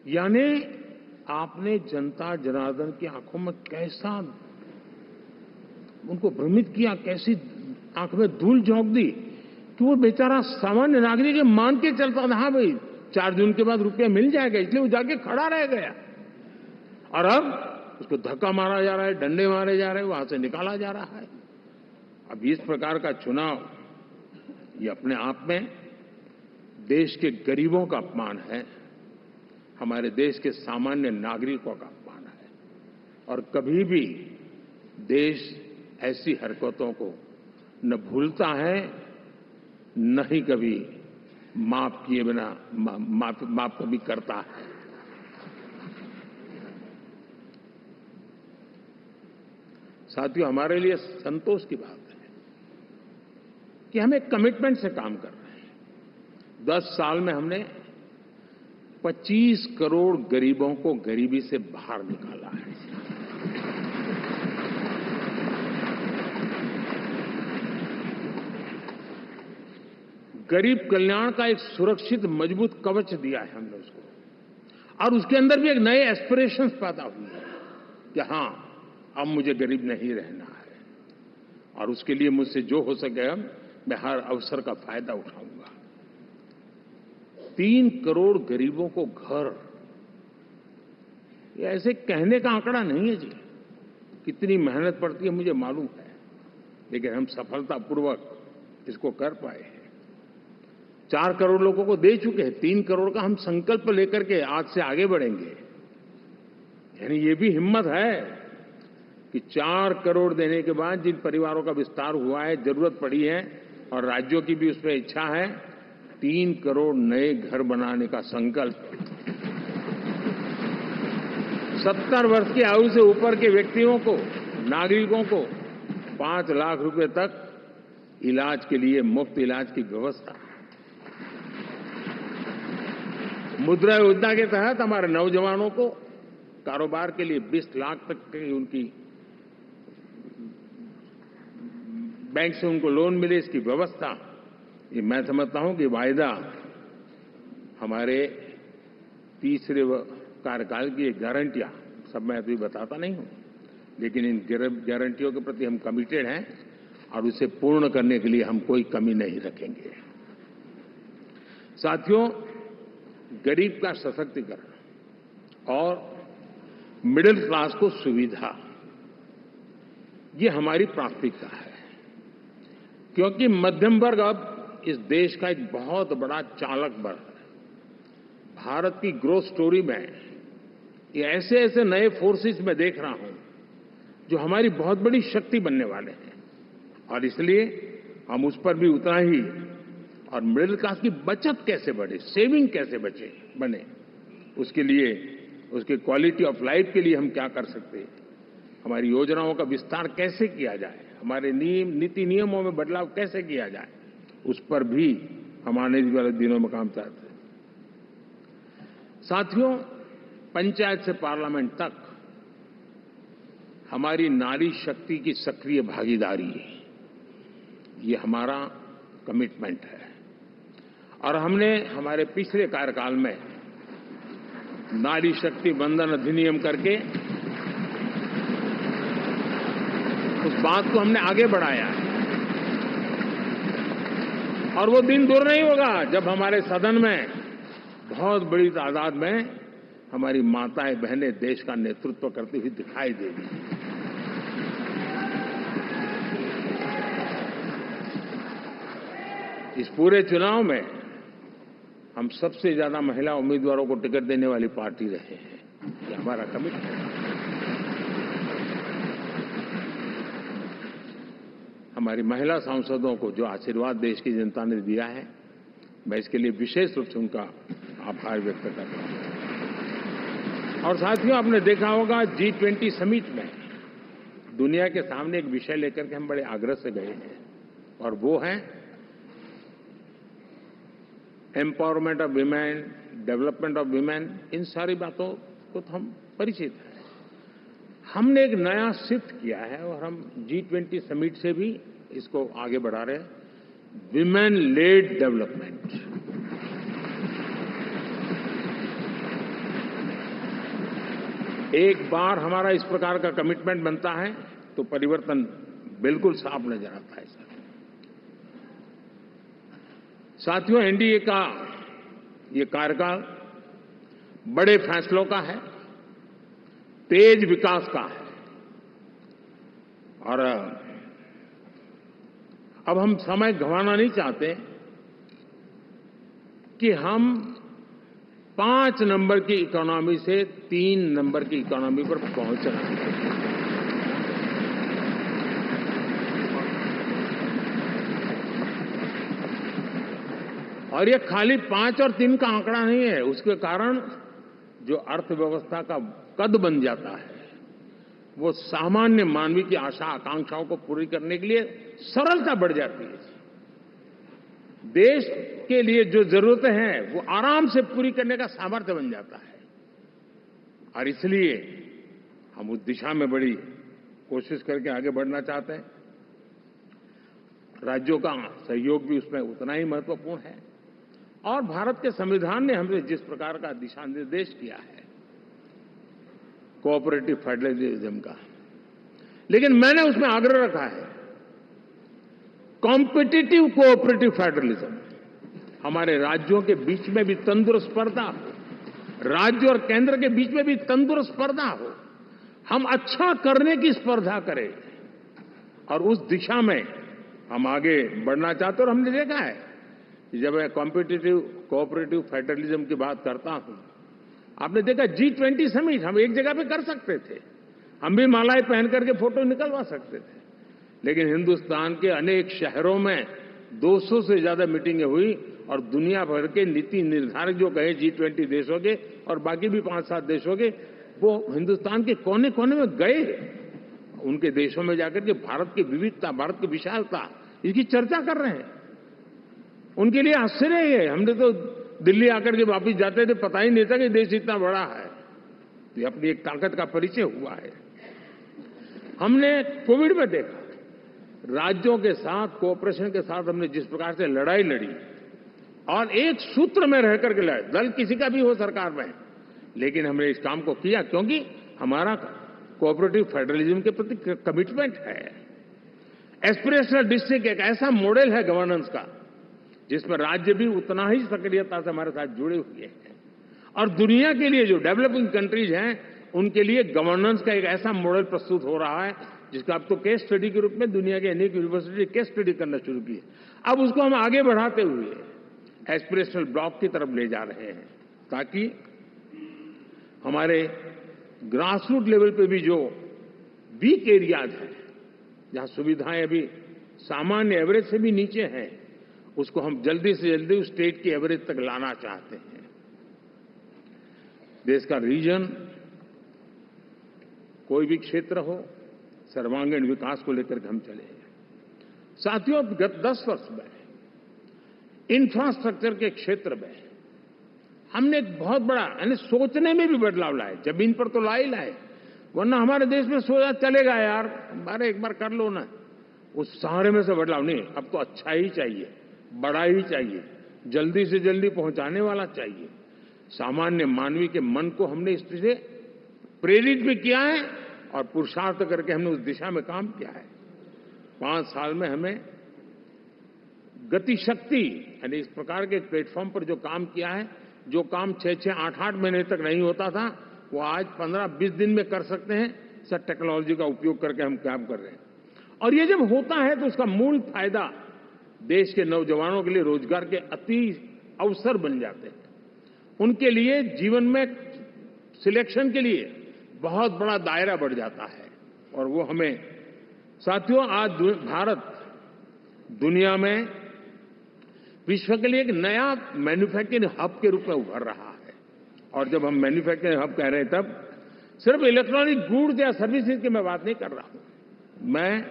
यानी आपने जनता जनार्दन की आंखों में कैसा उनको भ्रमित किया, कैसी आंख में धूल झोंक दी कि वो बेचारा सामान्य नागरिक मान के चलता था, हाँ भाई 4 जून के बाद रुपया मिल जाएगा, इसलिए वो जाके खड़ा रह गया। और अब उसको धक्का मारा जा रहा है, डंडे मारे जा रहे हैं, वहां से निकाला जा रहा है। अब इस प्रकार का चुनाव, ये अपने आप में देश के गरीबों का अपमान है, हमारे देश के सामान्य नागरिकों का अपमान है। और कभी भी देश ऐसी हरकतों को न भूलता है, न ही कभी माफ किए बिना माफ कभी करता है। साथियों, हमारे लिए संतोष की बात है कि हम एक कमिटमेंट से काम कर रहे हैं। 10 साल में हमने 25 करोड़ गरीबों को गरीबी से बाहर निकाला है। गरीब कल्याण का एक सुरक्षित मजबूत कवच दिया है हमने उसको, और उसके अंदर भी एक नए एस्पिरेशंस पैदा हुए हैं कि हां, अब मुझे गरीब नहीं रहना है, और उसके लिए मुझसे जो हो सके मैं हर अवसर का फायदा उठाऊंगा। 3 करोड़ गरीबों को घर, ये ऐसे कहने का आंकड़ा नहीं है जी, कितनी मेहनत पड़ती है मुझे मालूम है, लेकिन हम सफलतापूर्वक इसको कर पाए हैं। 4 करोड़ लोगों को दे चुके हैं, 3 करोड़ का हम संकल्प लेकर के आज से आगे बढ़ेंगे। यानी ये भी हिम्मत है कि 4 करोड़ देने के बाद जिन परिवारों का विस्तार हुआ है, जरूरत पड़ी है, और राज्यों की भी उसमें इच्छा है, 3 करोड़ नए घर बनाने का संकल्प। 70 वर्ष की आयु से ऊपर के व्यक्तियों को, नागरिकों को 5 लाख रुपए तक इलाज के लिए मुफ्त इलाज की व्यवस्था। मुद्रा योजना के तहत हमारे नौजवानों को कारोबार के लिए 20 लाख तक की उनकी बैंक से उनको लोन मिले, इसकी व्यवस्था। ये मैं समझता हूं कि वायदा हमारे तीसरे कार्यकाल की गारंटियां, सब मैं अभी बताता नहीं हूं, लेकिन इन गारंटियों के प्रति हम कमिटेड हैं और उसे पूर्ण करने के लिए हम कोई कमी नहीं रखेंगे। साथियों, गरीब का सशक्तिकरण और मिडिल क्लास को सुविधा, ये हमारी प्राथमिकता है, क्योंकि मध्यम वर्ग अब इस देश का एक बहुत बड़ा चालक बल है। भारत की ग्रोथ स्टोरी में ये ऐसे ऐसे नए फोर्सेस मैं देख रहा हूं जो हमारी बहुत बड़ी शक्ति बनने वाले हैं, और इसलिए हम उस पर भी उतना ही, और मिडिल क्लास की बचत कैसे बढ़े, सेविंग कैसे बने, उसके लिए, उसके क्वालिटी ऑफ लाइफ के लिए हम क्या कर सकते हैं, हमारी योजनाओं का विस्तार कैसे किया जाए, हमारे नीति नियमों में बदलाव कैसे किया जाए, उस पर भी हम आने वाले दिनों में काम चाहते हैं। साथियों, पंचायत से पार्लियामेंट तक हमारी नारी शक्ति की सक्रिय भागीदारी, ये हमारा कमिटमेंट है, और हमने हमारे पिछले कार्यकाल में नारी शक्ति वंदन अधिनियम करके उस बात को हमने आगे बढ़ाया है। और वो दिन दूर नहीं होगा जब हमारे सदन में बहुत बड़ी तादाद में हमारी माताएं बहनें देश का नेतृत्व करती हुई दिखाई देगी। इस पूरे चुनाव में हम सबसे ज्यादा महिला उम्मीदवारों को टिकट देने वाली पार्टी रहे हैं, ये हमारा कमिटमेंट है। हमारी महिला सांसदों को जो आशीर्वाद देश की जनता ने दिया है, मैं इसके लिए विशेष रूप से उनका आभार व्यक्त करता हूं। और साथियों, आपने देखा होगा G20 समिट में दुनिया के सामने एक विषय लेकर के हम बड़े आग्रह से गए हैं, और वो है empowerment of women, development of women. इन सारी बातों को तो हम परिचित हैं। हमने एक नया शिफ्ट किया है और हम G20 समिट से भी इसको आगे बढ़ा रहे हैं, विमेन लेड डेवलपमेंट। एक बार हमारा इस प्रकार का कमिटमेंट बनता है तो परिवर्तन बिल्कुल साफ नजर आता है। साथियों, एनडीए का ये कार्यकाल बड़े फैसलों का है, तेज विकास का है, और अब हम समय गंवाना नहीं चाहते कि हम 5 नंबर की इकोनॉमी से 3 नंबर की इकोनॉमी पर पहुंचना। और ये खाली 5 और 3 का आंकड़ा नहीं है, उसके कारण जो अर्थव्यवस्था का कद बन जाता है वो सामान्य मानवीय की आशा आकांक्षाओं को पूरी करने के लिए सरलता बढ़ जाती है। देश के लिए जो जरूरतें हैं वो आराम से पूरी करने का सामर्थ्य बन जाता है, और इसलिए हम उस दिशा में बड़ी कोशिश करके आगे बढ़ना चाहते हैं। राज्यों का सहयोग भी उसमें उतना ही महत्वपूर्ण है, और भारत के संविधान ने हमें जिस प्रकार का दिशा निर्देश किया है कोऑपरेटिव फेडरलिज्म का, लेकिन मैंने उसमें आग्रह रखा है कॉम्पिटिटिव कोऑपरेटिव फेडरलिज्म। हमारे राज्यों के बीच में भी तंदुरुस्त स्पर्धा हो, राज्य और केंद्र के बीच में भी तंदुरुस्त स्पर्धा हो, हम अच्छा करने की स्पर्धा करें, और उस दिशा में हम आगे बढ़ना चाहते हैं। और हमने देखा है कि जब मैं कॉम्पिटिटिव कोऑपरेटिव फेडरलिज्म की बात करता हूं, आपने देखा G20 समिट हम एक जगह पे कर सकते थे, हम भी मालाएं पहन करके फोटो निकलवा सकते थे, लेकिन हिंदुस्तान के अनेक शहरों में 200 से ज्यादा मीटिंगें हुई, और दुनिया भर के नीति निर्धारक जो कहे G20 देशों के और बाकी भी 5-7 देशों के, वो हिंदुस्तान के कोने कोने में गए, उनके देशों में जाकर के भारत की विविधता, भारत की विशालता, इसकी चर्चा कर रहे हैं। उनके लिए आश्चर्य है, हमने तो दिल्ली आकर के वापिस जाते थे, पता ही नहीं था कि देश इतना बड़ा है। ये अपनी एक ताकत का परिचय हुआ है। हमने कोविड में देखा, राज्यों के साथ कोऑपरेशन के साथ हमने जिस प्रकार से लड़ाई लड़ी, और एक सूत्र में रह करके लड़े, दल किसी का भी हो सरकार में, लेकिन हमने इस काम को किया क्योंकि हमारा कोऑपरेटिव फेडरलिज्म के प्रति कमिटमेंट है। एस्पिरेशनल डिस्ट्रिक्ट एक ऐसा मॉडल है गवर्नेंस का जिसमें राज्य भी उतना ही सक्रियता से हमारे साथ जुड़े हुए हैं, और दुनिया के लिए जो डेवलपिंग कंट्रीज हैं उनके लिए गवर्नेंस का एक ऐसा मॉडल प्रस्तुत हो रहा है जिसका अब तो केस स्टडी के रूप में दुनिया के अनेक यूनिवर्सिटी केस स्टडी करना शुरू की है। अब उसको हम आगे बढ़ाते हुए एस्पिरेशनल ब्लॉक की तरफ ले जा रहे हैं, ताकि हमारे ग्रास रूट लेवल पे भी जो वीक एरियाज हैं, जहां सुविधाएं अभी सामान्य एवरेज से भी नीचे हैं, उसको हम जल्दी से जल्दी उस स्टेट की एवरेज तक लाना चाहते हैं। देश का रीजन, कोई भी क्षेत्र हो, सर्वांगीण विकास को लेकर के हम चले। साथियों, गत 10 वर्ष में इंफ्रास्ट्रक्चर के क्षेत्र में हमने एक बहुत बड़ा, यानी सोचने में भी बदलाव लाए। जमीन पर तो लाए, वरना हमारे देश में सोचा चलेगा यार, अरे एक बार कर लो ना, उस सारे में से बदलाव नहीं। अब तो अच्छा ही चाहिए, बड़ा ही चाहिए, जल्दी से जल्दी पहुंचाने वाला चाहिए। सामान्य मानवीय के मन को हमने इस तरह से प्रेरित भी किया है और पुरुषार्थ करके हमने उस दिशा में काम किया है। 5 साल में हमें गति शक्ति, यानी इस प्रकार के प्लेटफॉर्म पर जो काम किया है, जो काम 6-6, 8-8 महीने तक नहीं होता था, वो आज 15-20 दिन में कर सकते हैं। सर, टेक्नोलॉजी का उपयोग करके हम काम कर रहे हैं। और ये जब होता है तो उसका मूल फायदा देश के नौजवानों के लिए रोजगार के अति अवसर बन जाते हैं। उनके लिए जीवन में सिलेक्शन के लिए बहुत बड़ा दायरा बढ़ जाता है। और वो हमें, साथियों, आज भारत दुनिया में विश्व के लिए एक नया मैन्युफैक्चरिंग हब के रूप में उभर रहा है। और जब हम मैन्युफैक्चरिंग हब कह रहे हैं, तब सिर्फ इलेक्ट्रॉनिक गुड्स या सर्विसेज की मैं बात नहीं कर रहा हूं। मैं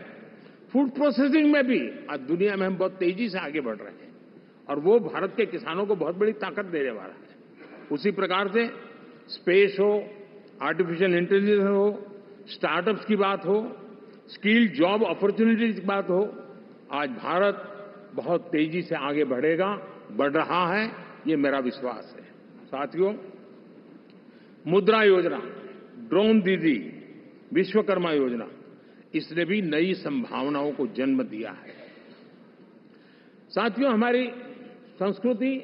फूड प्रोसेसिंग में भी आज दुनिया में हम बहुत तेजी से आगे बढ़ रहे हैं, और वो भारत के किसानों को बहुत बड़ी ताकत देने वाला है। उसी प्रकार से स्पेस हो, आर्टिफिशियल इंटेलिजेंस हो, स्टार्टअप्स की बात हो, स्किल्ड जॉब अपॉर्चुनिटीज की बात हो, आज भारत बहुत तेजी से आगे बढ़ रहा है, ये मेरा विश्वास है। साथियों, मुद्रा योजना, ड्रोन दीदी, विश्वकर्मा योजना, इसने भी नई संभावनाओं को जन्म दिया है। साथियों, हमारी संस्कृति,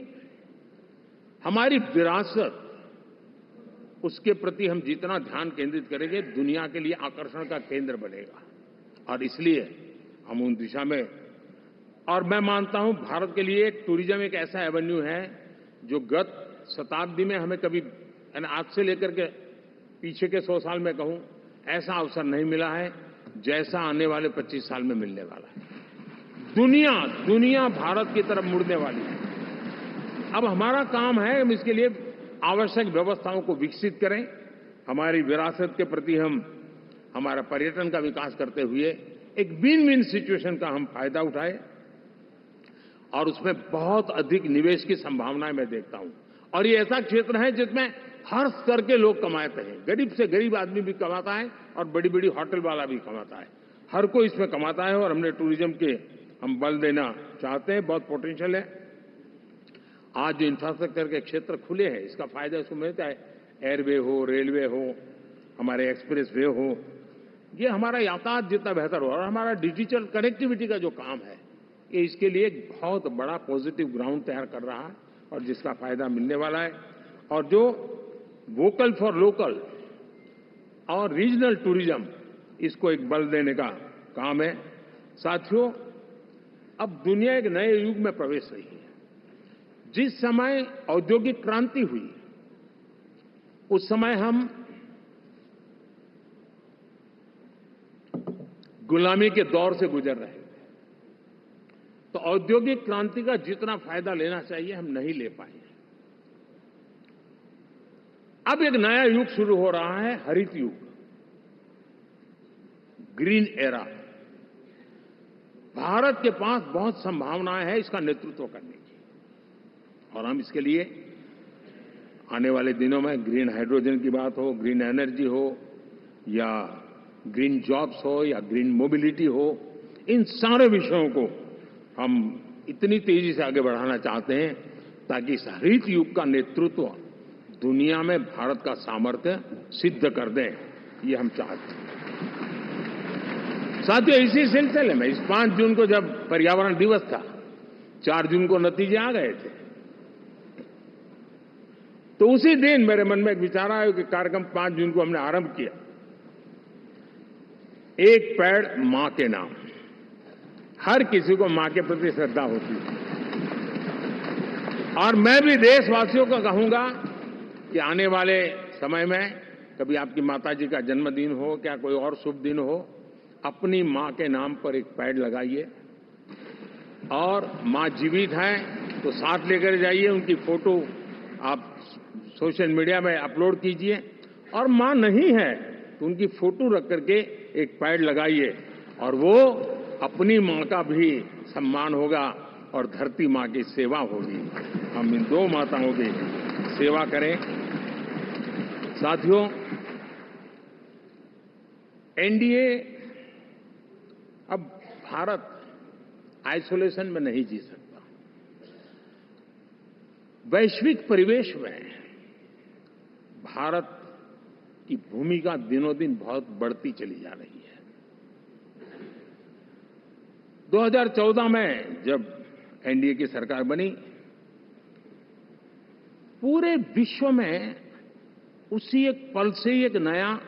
हमारी विरासत, उसके प्रति हम जितना ध्यान केंद्रित करेंगे, दुनिया के लिए आकर्षण का केंद्र बनेगा। और इसलिए हम उन दिशा में, और मैं मानता हूं भारत के लिए टूरिज्म एक ऐसा एवेन्यू है जो गत शताब्दी में हमें कभी, आज से लेकर के पीछे के 100 साल में कहूं, ऐसा अवसर नहीं मिला है जैसा आने वाले 25 साल में मिलने वाला है। दुनिया भारत की तरफ मुड़ने वाली है। अब हमारा काम है, हम इसके लिए आवश्यक व्यवस्थाओं को विकसित करें। हमारी विरासत के प्रति हम हमारा पर्यटन का विकास करते हुए एक विन विन सिचुएशन का हम फायदा उठाएं, और उसमें बहुत अधिक निवेश की संभावनाएं मैं देखता हूं। और ये ऐसा क्षेत्र है जिसमें हर स्तर के लोग कमाते हैं। गरीब से गरीब आदमी भी कमाता है और बड़ी बड़ी होटल वाला भी कमाता है। हर कोई इसमें कमाता है, और हमने टूरिज्म के हम बल देना चाहते हैं। बहुत पोटेंशियल है। आज जो इंफ्रास्ट्रक्चर के क्षेत्र खुले हैं, इसका फायदा इसको मिलता है। एयरवे हो, रेलवे हो, हमारे एक्सप्रेस वे हो, ये हमारा यातायात जितना बेहतर हो, और हमारा डिजिटल कनेक्टिविटी का जो काम है, ये इसके लिए एक बहुत बड़ा पॉजिटिव ग्राउंड तैयार कर रहा है, और जिसका फायदा मिलने वाला है। और जो वोकल फॉर लोकल और रीजनल टूरिज्म, इसको एक बल देने का काम है। साथियों, अब दुनिया एक नए युग में प्रवेश रही है। जिस समय औद्योगिक क्रांति हुई, उस समय हम गुलामी के दौर से गुजर रहे थे। तो औद्योगिक क्रांति का जितना फायदा लेना चाहिए, हम नहीं ले पाए। अब एक नया युग शुरू हो रहा है, हरित युग, ग्रीन एरा। भारत के पास बहुत संभावनाएं हैं इसका नेतृत्व करने की, और हम इसके लिए आने वाले दिनों में ग्रीन हाइड्रोजन की बात हो, ग्रीन एनर्जी हो, या ग्रीन जॉब्स हो, या ग्रीन मोबिलिटी हो, इन सारे विषयों को हम इतनी तेजी से आगे बढ़ाना चाहते हैं ताकि इस हरित युग का नेतृत्व दुनिया में भारत का सामर्थ्य सिद्ध कर दें, ये हम चाहते हैं। साथियों, इसी सिलसिले में इस 5 जून को जब पर्यावरण दिवस था, 4 जून को नतीजे आ गए थे, तो उसी दिन मेरे मन में एक विचार आया कि कार्यक्रम 5 जून को हमने आरंभ किया। एक पेड़ मां के नाम। हर किसी को मां के प्रति श्रद्धा होती है और मैं भी देशवासियों को कहूंगा कि आने वाले समय में कभी आपकी माताजी का जन्मदिन हो, क्या कोई और शुभ दिन हो, अपनी मां के नाम पर एक पेड़ लगाइए और मां जीवित हैं तो साथ लेकर जाइए, उनकी फोटो आप सोशल मीडिया में अपलोड कीजिए और मां नहीं है तो उनकी फोटो रख करके एक पेड़ लगाइए और वो अपनी मां का भी सम्मान होगा और धरती मां की सेवा होगी। हम इन दो माताओं की सेवा करें। साथियों, एनडीए अब भारत आइसोलेशन में नहीं जी सकता। वैश्विक परिवेश में भारत की भूमिका दिनों दिन बहुत बढ़ती चली जा रही है। 2014 में जब एनडीए की सरकार बनी, पूरे विश्व में उसी एक पल से ही एक नया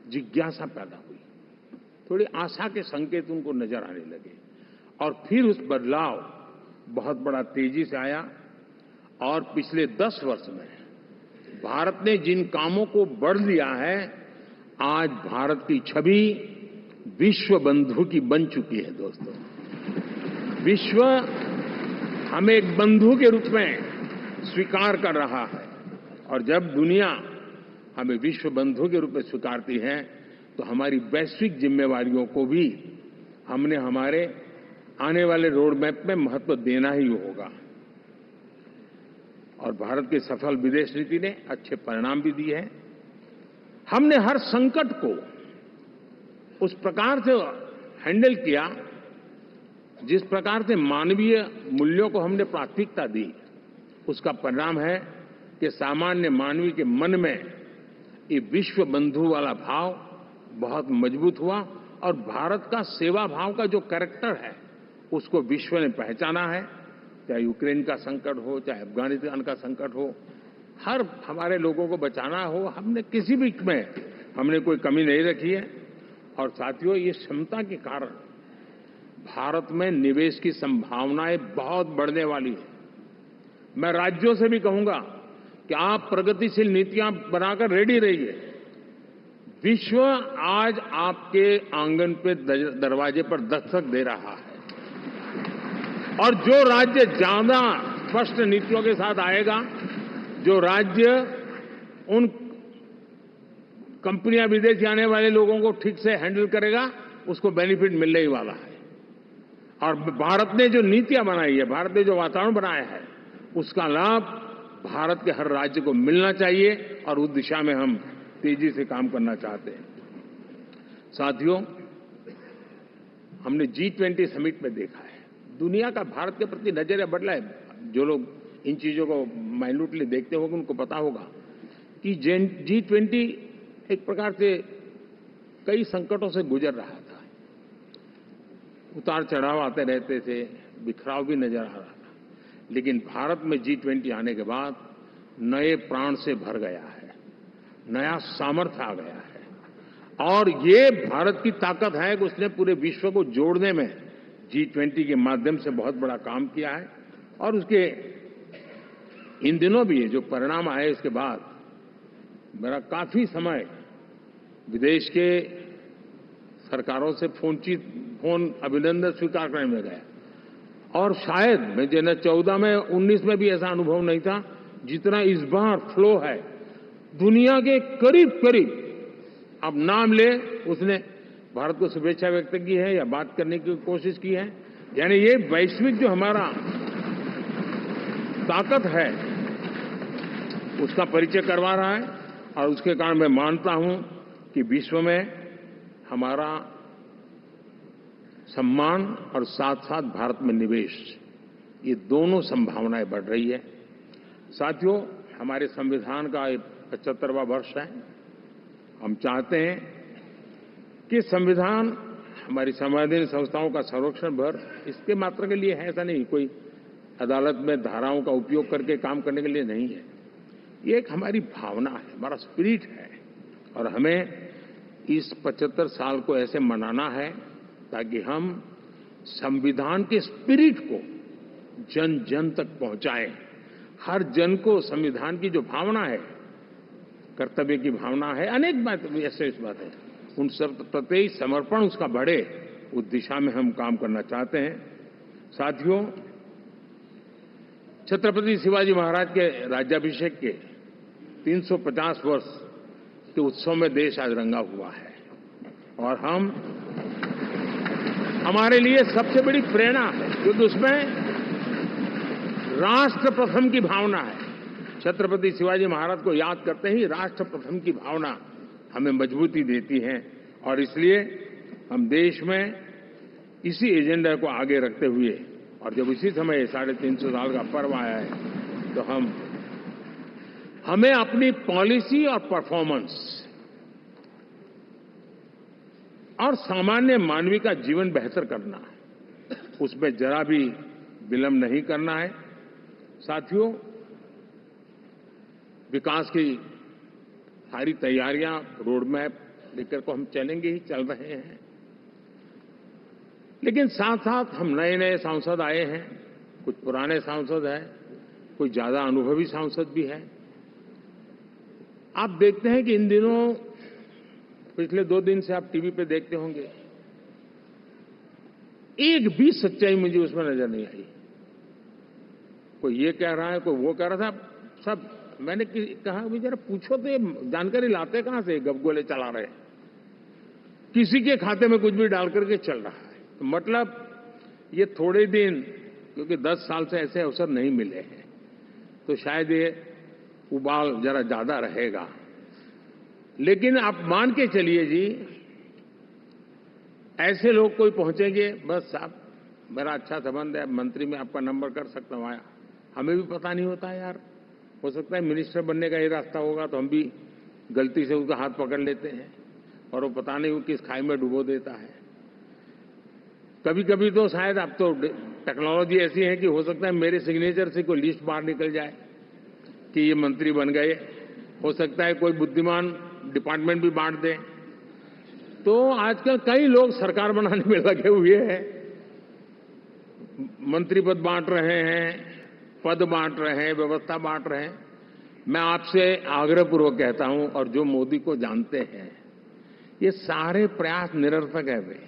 जिज्ञासा पैदा हुई, थोड़ी आशा के संकेत उनको नजर आने लगे और फिर उस बदलाव बहुत बड़ा तेजी से आया और पिछले 10 वर्ष में भारत ने जिन कामों को बढ़ लिया है, आज भारत की छवि विश्व बंधु की बन चुकी है। दोस्तों, विश्व हमें एक बंधु के रूप में स्वीकार कर रहा है और जब दुनिया हमें विश्व बंधु के रूप में स्वीकारती है तो हमारी वैश्विक जिम्मेवारियों को भी हमने हमारे आने वाले रोड मैप में महत्व देना ही होगा। और भारत की सफल विदेश नीति ने अच्छे परिणाम भी दिए हैं। हमने हर संकट को उस प्रकार से हैंडल किया जिस प्रकार से मानवीय मूल्यों को हमने प्राथमिकता दी। उसका परिणाम है कि सामान्य मानवीय के मन में ये विश्व बंधु वाला भाव बहुत मजबूत हुआ और भारत का सेवा भाव का जो कैरेक्टर है उसको विश्व ने पहचाना है। चाहे यूक्रेन का संकट हो, चाहे अफगानिस्तान का संकट हो, हर हमारे लोगों को बचाना हो, हमने किसी भी में हमने कोई कमी नहीं रखी है। और साथियों, ये क्षमता के कारण भारत में निवेश की संभावनाएं बहुत बढ़ने वाली है। मैं राज्यों से भी कहूंगा कि आप प्रगतिशील नीतियां बनाकर रेडी रहिए। विश्व आज आपके आंगन पे दरवाजे पर दस्तक दे रहा है और जो राज्य ज्यादा स्पष्ट नीतियों के साथ आएगा, जो राज्य उन कंपनियां विदेशी आने वाले लोगों को ठीक से हैंडल करेगा, उसको बेनिफिट मिलने ही वाला है। और भारत ने जो नीतियां बनाई है, भारत ने जो वातावरण बनाया है, उसका लाभ भारत के हर राज्य को मिलना चाहिए और उस दिशा में हम तेजी से काम करना चाहते हैं। साथियों, हमने G20 समिट में देखा है, दुनिया का भारत के प्रति नजरिया बदला है। जो लोग इन चीजों को माइन्यूटली देखते होंगे उनको पता होगा कि G20 एक प्रकार से कई संकटों से गुजर रहा था। उतार चढ़ाव आते रहते थे, बिखराव भी नजर आ रहा था, लेकिन भारत में G20 आने के बाद नए प्राण से भर गया है, नया सामर्थ्य आ गया है और ये भारत की ताकत है कि उसने पूरे विश्व को जोड़ने में G20 के माध्यम से बहुत बड़ा काम किया है। और उसके इन दिनों भी जो परिणाम आए, इसके बाद मेरा काफी समय विदेश के सरकारों से फोन अभिनंदन स्वीकार करने में गया और शायद मैं 2014 में 19 में भी ऐसा अनुभव नहीं था जितना इस बार फ्लो है। दुनिया के करीब करीब आप नाम ले, उसने भारत को शुभेच्छा व्यक्त की है या बात करने की कोशिश की है। यानी ये वैश्विक जो हमारा ताकत है उसका परिचय करवा रहा है और उसके कारण मैं मानता हूं कि विश्व में हमारा सम्मान और साथ साथ भारत में निवेश, ये दोनों संभावनाएं बढ़ रही है। साथियों, हमारे संविधान का 75वां वर्ष है। हम चाहते हैं कि संविधान हमारी संवैधानिक संस्थाओं का संरक्षण भर इसके मात्र के लिए है, ऐसा नहीं, कोई अदालत में धाराओं का उपयोग करके काम करने के लिए नहीं है। ये एक हमारी भावना है, हमारा स्पिरिट है और हमें इस 75 साल को ऐसे मनाना है ताकि हम संविधान के स्पिरिट को जन जन तक पहुंचाएं। हर जन को संविधान की जो भावना है, कर्तव्य की भावना है, अनेक बात ऐसे इस बात है, उन सब प्रति समर्पण उसका बढ़े, उस दिशा में हम काम करना चाहते हैं। साथियों, छत्रपति शिवाजी महाराज के राज्याभिषेक के 350 वर्ष के उत्सव में देश आज रंगा हुआ है और हमारे लिए सबसे बड़ी प्रेरणा है क्योंकि उसमें राष्ट्र प्रथम की भावना है। छत्रपति शिवाजी महाराज को याद करते ही राष्ट्र प्रथम की भावना हमें मजबूती देती है और इसलिए हम देश में इसी एजेंडा को आगे रखते हुए और जब इसी समय 350 साल का पर्व आया है तो हमें अपनी पॉलिसी और परफॉर्मेंस और सामान्य मानवीय का जीवन बेहतर करना है, उसमें जरा भी विलंब नहीं करना है। साथियों, विकास की सारी तैयारियां, रोड मैप लेकर को हम चलेंगे ही, चल रहे हैं, लेकिन साथ साथ हम नए नए सांसद आए हैं, कुछ पुराने सांसद हैं, कुछ ज्यादा अनुभवी सांसद भी हैं। आप देखते हैं कि इन दिनों पिछले 2 दिन से आप टीवी पे देखते होंगे, एक भी सच्चाई मुझे उसमें नजर नहीं आई। कोई ये कह रहा है, कोई वो कह रहा था, सब मैंने कहा भी जरा पूछो तो ये जानकारी लाते कहां से, गपगोले चला रहे, किसी के खाते में कुछ भी डाल करके चल रहा है। तो मतलब ये थोड़े दिन, क्योंकि 10 साल से ऐसे अवसर नहीं मिले हैं, तो शायद ये उबाल जरा ज्यादा रहेगा। लेकिन आप मान के चलिए जी, ऐसे लोग कोई पहुंचेंगे, बस साहब मेरा अच्छा संबंध है, मंत्री में आपका नंबर कर सकता हूं, आया, हमें भी पता नहीं होता यार, हो सकता है मिनिस्टर बनने का ये रास्ता होगा तो हम भी गलती से उसका हाथ पकड़ लेते हैं और वो पता नहीं वो किस खाई में डुबो देता है। कभी कभी तो शायद अब तो टेक्नोलॉजी ऐसी है कि हो सकता है मेरे सिग्नेचर से कोई लिस्ट बाहर निकल जाए कि ये मंत्री बन गए, हो सकता है कोई बुद्धिमान डिपार्टमेंट भी बांट दे। तो आजकल कई लोग सरकार बनाने में लगे हुए हैं, मंत्री पद बांट रहे हैं, पद बांट रहे हैं, व्यवस्था बांट रहे हैं। मैं आपसे आग्रहपूर्वक कहता हूं, और जो मोदी को जानते हैं, ये सारे प्रयास निरर्थक है। वे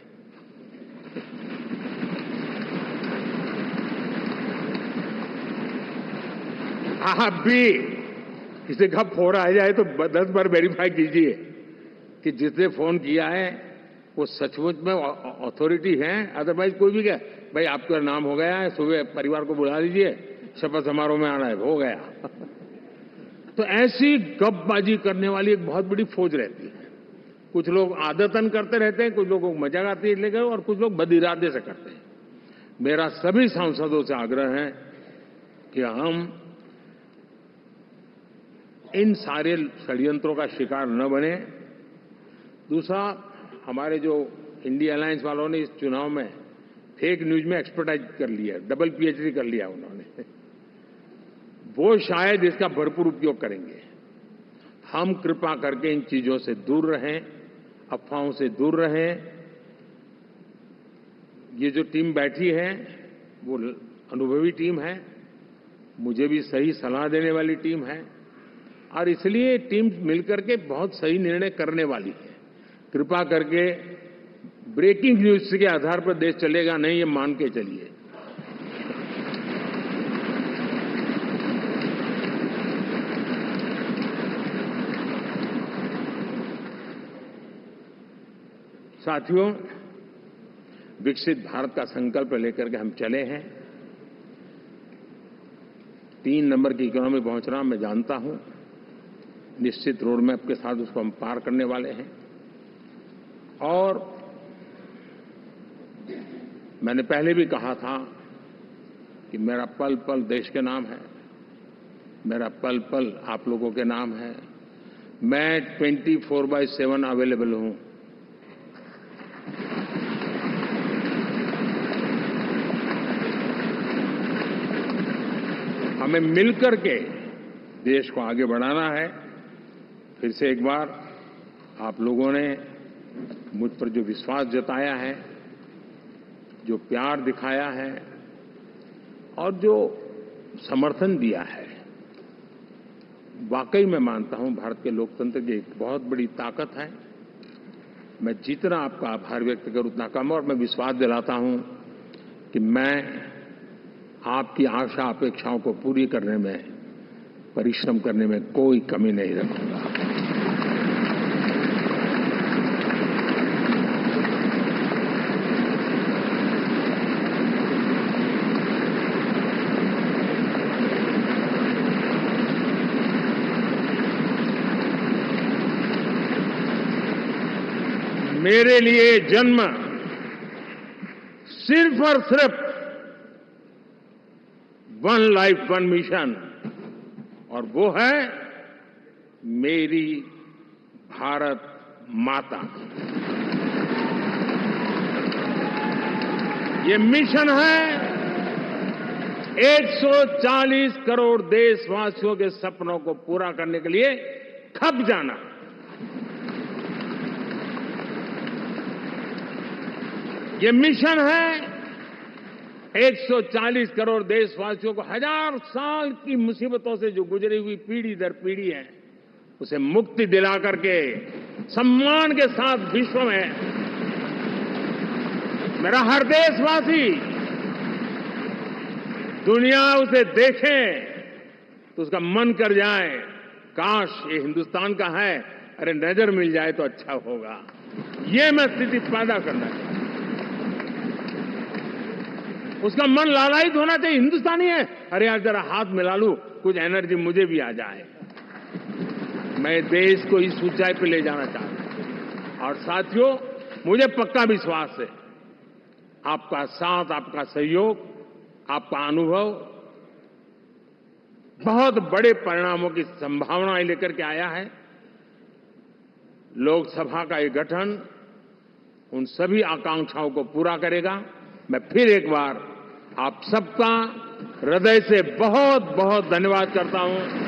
आप भी किसी का फोन आ जाए तो 10 बार वेरीफाई कीजिए कि जिसने फोन किया है वो सचमुच में अथॉरिटी है। अदरवाइज कोई भी कहे भाई आपका नाम हो गया है, सुबह परिवार को बुला लीजिए, शपथ समारोह में आना है, हो गया। तो ऐसी गपबाजी करने वाली एक बहुत बड़ी फौज रहती है। कुछ लोग आदतन करते रहते हैं, कुछ लोगों को मजाक आती है लेकर, और कुछ लोग बदिरादे से करते हैं। मेरा सभी सांसदों से आग्रह है कि हम इन सारे षड्यंत्रों का शिकार न बने। दूसरा, हमारे जो इंडिया अलायंस वालों ने इस चुनाव में फेक न्यूज में एक्सपर्टाइज कर लिया, डबल पीएचडी कर लिया उन्होंने, वो शायद इसका भरपूर उपयोग करेंगे। हम कृपा करके इन चीजों से दूर रहें, अफवाहों से दूर रहें। ये जो टीम बैठी है वो अनुभवी टीम है, मुझे भी सही सलाह देने वाली टीम है, और इसलिए टीम मिलकर के बहुत सही निर्णय करने वाली है। कृपा करके ब्रेकिंग न्यूज के आधार पर देश चलेगा नहीं, ये मान के चलिए। साथियों, विकसित भारत का संकल्प लेकर के हम चले हैं। 3 नंबर की इकोनॉमी पहुंचना मैं जानता हूं, निश्चित रोड मैप के साथ उसको हम पार करने वाले हैं। और मैंने पहले भी कहा था कि मेरा पल पल देश के नाम है, मेरा पल पल आप लोगों के नाम है। मैं 24/7 अवेलेबल हूं। हमें मिलकर के देश को आगे बढ़ाना है। फिर से एक बार आप लोगों ने मुझ पर जो विश्वास जताया है, जो प्यार दिखाया है और जो समर्थन दिया है, वाकई मैं मानता हूं भारत के लोकतंत्र की एक बहुत बड़ी ताकत है। मैं जितना आपका आभार व्यक्त करूं उतना कम, और मैं विश्वास दिलाता हूं कि मैं आपकी आशा अपेक्षाओं को पूरी करने में, परिश्रम करने में कोई कमी नहीं रखूंगा। मेरे लिए जन्म सिर्फ और सिर्फ वन लाइफ वन मिशन, और वो है मेरी भारत माता। ये मिशन है 140 करोड़ देशवासियों के सपनों को पूरा करने के लिए खप जाना। ये मिशन है 140 करोड़ देशवासियों को हजार साल की मुसीबतों से जो गुजरी हुई पीढ़ी दर पीढ़ी है, उसे मुक्ति दिला करके सम्मान के साथ विश्व में मेरा हर देशवासी दुनिया उसे देखे तो उसका मन कर जाए, काश ये हिंदुस्तान का है, अरे नजर मिल जाए तो अच्छा होगा। ये मैं स्थिति पैदा करना चाहता हूं। उसका मन लालायित होना चाहिए, हिंदुस्तानी है, अरे यार जरा हाथ मिला लूं, कुछ एनर्जी मुझे भी आ जाए। मैं देश को इस ऊंचाई पे ले जाना चाहता हूं। और साथियों, मुझे पक्का विश्वास है आपका साथ, आपका सहयोग, आपका अनुभव बहुत बड़े परिणामों की संभावनाएं लेकर के आया है। लोकसभा का ये गठन उन सभी आकांक्षाओं को पूरा करेगा। मैं फिर एक बार आप सबका हृदय से बहुत बहुत धन्यवाद करता हूं।